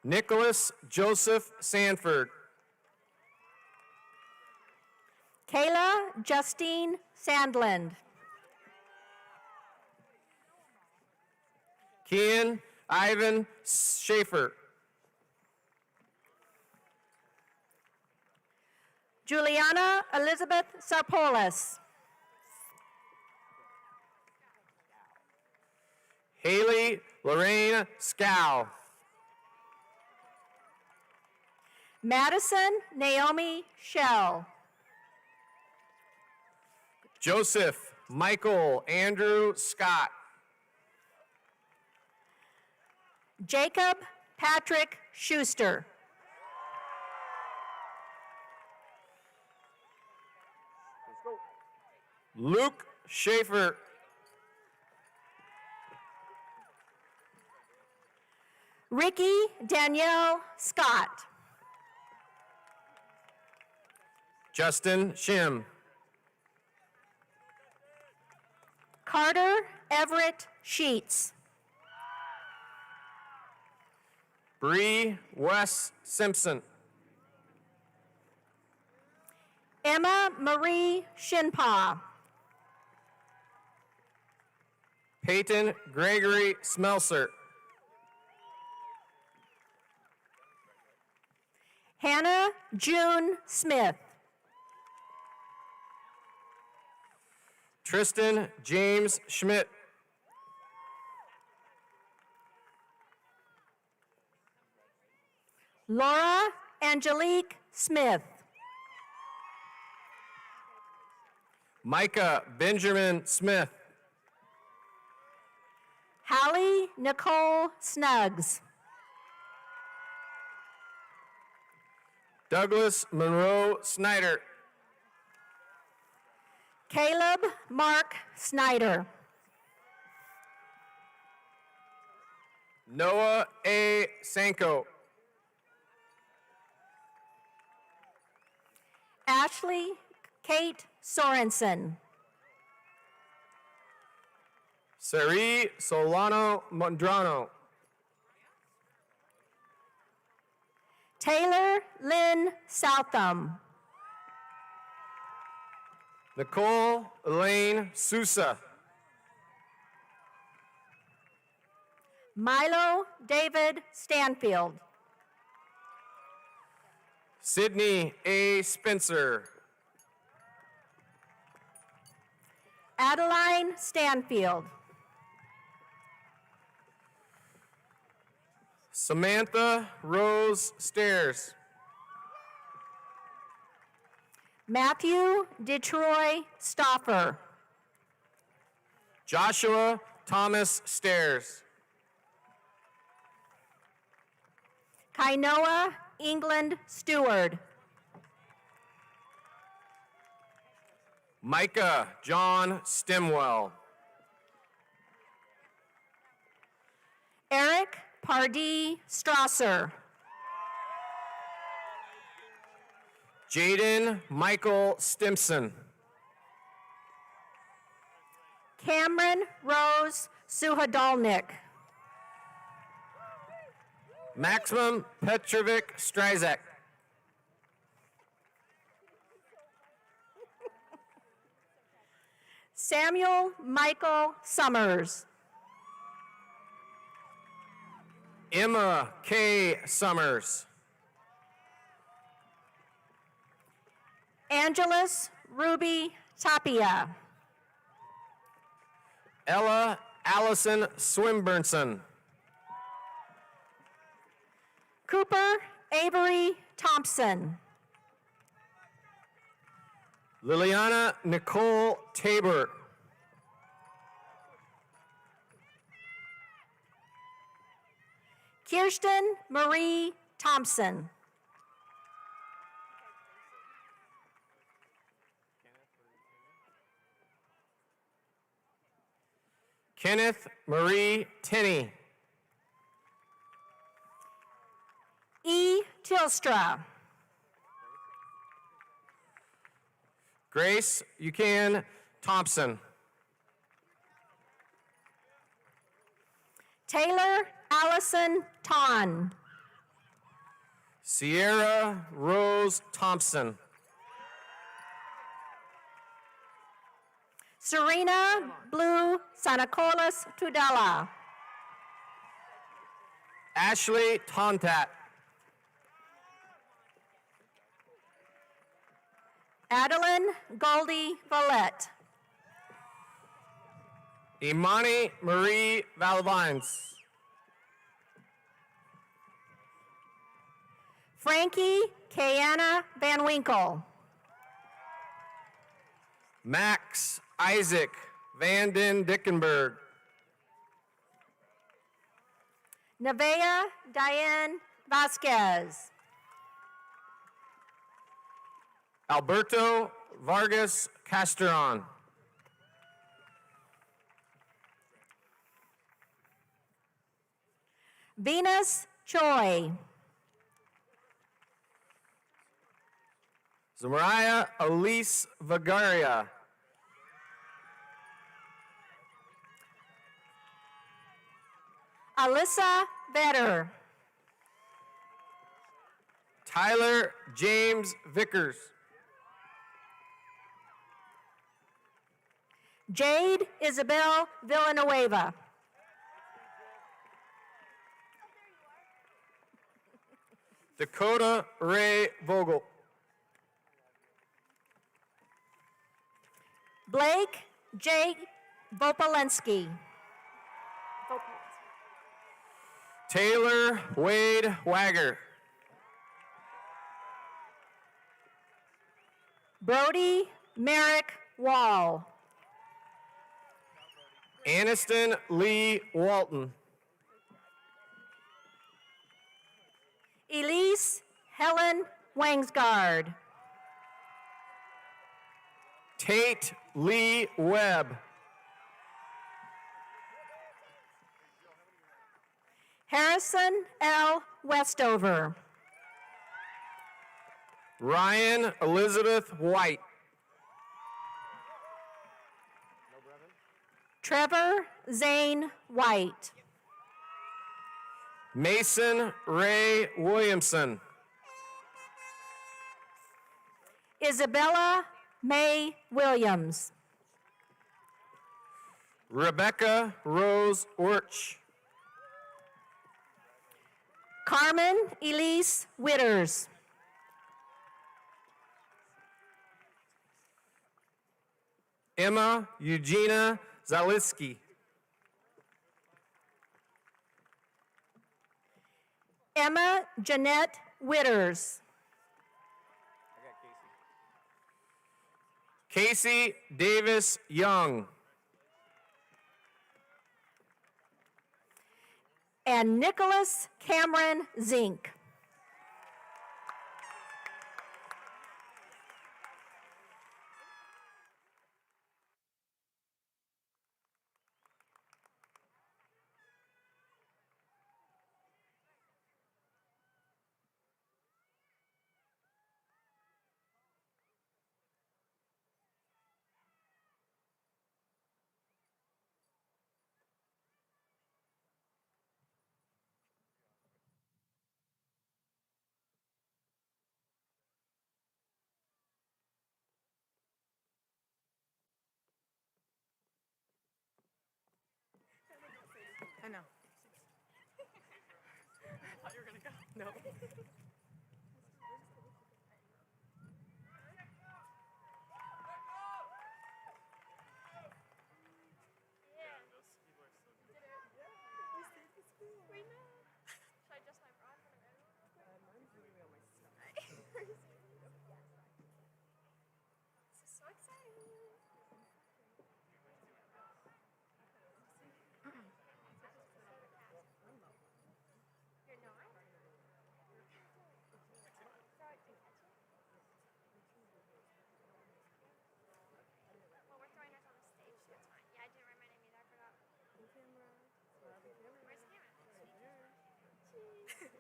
Nicholas Joseph Sanford. Kayla Justine Sandland. Kian Ivan Schaefer. Juliana Elizabeth Sarpolis. Haley Lorraine Scow. Madison Naomi Shell. Joseph Michael Andrew Scott. Jacob Patrick Schuster. Luke Schaefer. Ricky Danielle Scott. Justin Shim. Carter Everett Sheets. Bree Wes Simpson. Emma Marie Shinpa. Peyton Gregory Smelser. Hannah June Smith. Tristan James Schmidt. Laura Angelique Smith. Micah Benjamin Smith. Hallie Nicole Snuggs. Douglas Monroe Snyder. Caleb Mark Snyder. Noah A. Sanko. Ashley Kate Sorensen. Sari Solano Mondrano. Taylor Lynn Southam. Nicole Elaine Sousa. Milo David Stanfield. Sydney A. Spencer. Adeline Stanfield. Samantha Rose Stairs. Matthew Detroit Stoffer. Joshua Thomas Stairs. Kainoa England Stewart. Micah John Stimwell. Eric Pardee Strasser. Jaden Michael Stimson. Cameron Rose Suhadolnik. Maximum Petrovic Strizek. Samuel Michael Summers. Emma K. Summers. Angelus Ruby Tapia. Ella Allison Swinburneson. Cooper Avery Thompson. Liliana Nicole Tabor. Kirsten Marie Thompson. Kenneth Marie Tenney. E. Tilstra. Grace Buchanan Thompson. Taylor Allison Ton. Sierra Rose Thompson. Serena Blue Sanacolas Tudela. Ashley Tontat. Adeline Goldie Vallette. Imani Marie Valvines. Frankie Kayana Van Winkle. Max Isaac Van Den Dickenberg. Nevaeh Diane Vasquez. Alberto Vargas Casteron. Venus Choi. Zamariah Elise Vagaria. Alyssa Vetter. Tyler James Vickers. Jade Isabel Villanueva. Dakota Ray Vogel. Blake Jake Vopolensky. Taylor Wade Wagger. Brody Merrick Wall. Aniston Lee Walton. Elise Helen Wangsgard. Tate Lee Webb. Harrison L. Westover. Ryan Elizabeth White. Trevor Zane White. Mason Ray Williamson. Isabella May Williams. Rebecca Rose Orch. Carmen Elise Witters. Emma Eugenia Zaliski. Emma Jeanette Witters. Casey Davis Young. And Nicholas Cameron Zink. I know. I thought you were gonna go. No.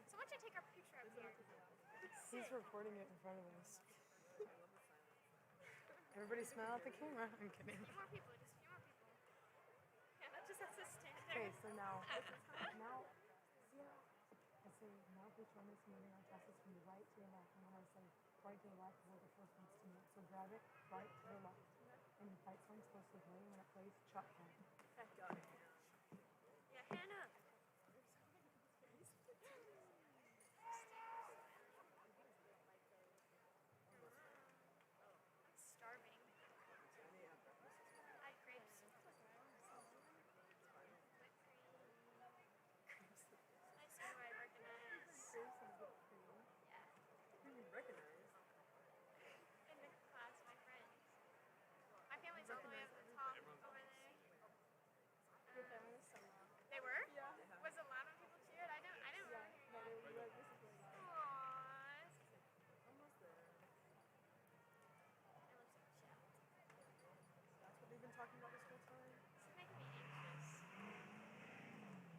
Someone should take our picture up here. He's recording it in front of us. Everybody smile at the camera. I'm kidding. A few more people, just a few more people. Hannah just has to stand there. Okay, so now, I say, now if we join this meeting, our Tassel from the right to the left. And when I say right to the left, we're the first ones to meet. So grab it right to the left. And the fight song's supposed to play. When it plays, chop time. Got it. Yeah, Hannah. Starving. I had grapes. I see who I recognize. Yeah. Who do you recognize? In the class, my friends. My family's all the way up at the top over there. They were? Yeah. Was it loud when people cheered? I didn't really hear you. Aww. Almost there. That's what they've been talking about this whole time. This is making me anxious.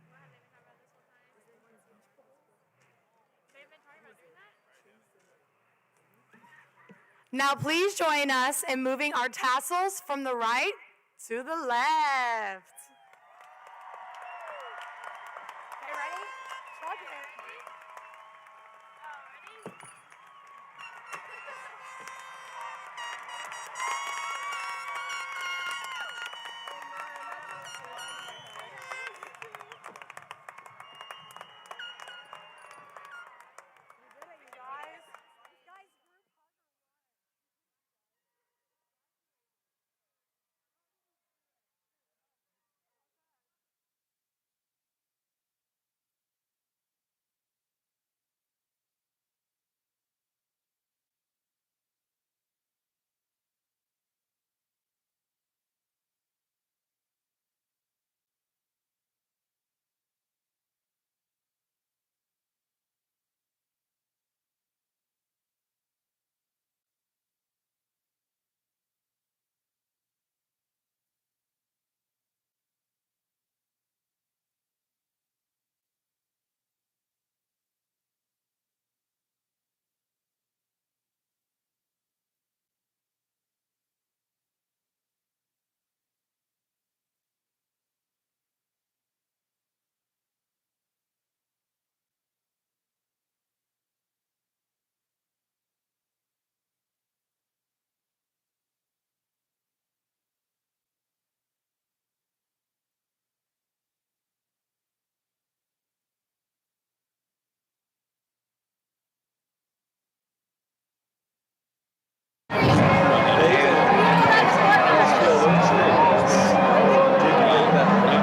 What have they been talking about this whole time? They've been talking about doing that? Now please join us in moving our tassels from the right to the left. Okay, ready? Chug it.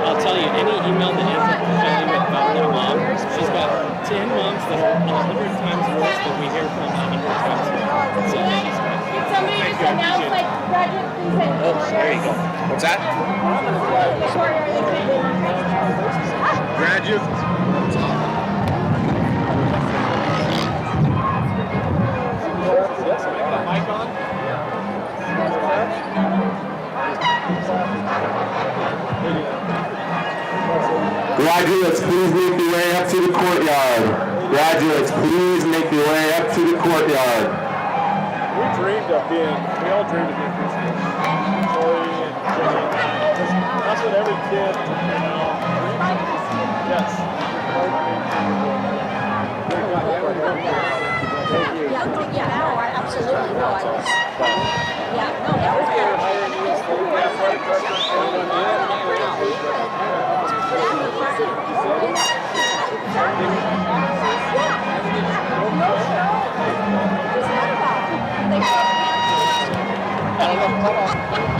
I'll tell you, any email that ends up fulfilling with about their mom, she's got 10 moms that are 100 times worse than we hear from 100 times more. So she's got. Somebody just announce like graduate present. Oh, there you go. What's that? Graduate. Mic on? Graduates, please make your way up to the courtyard. Graduates, please make your way up to the courtyard. We all dreamed of being principals. Tori and Jenny. That's what every kid, Yes. Yeah, absolutely. No, I was. Yeah, no, that was good. I don't know.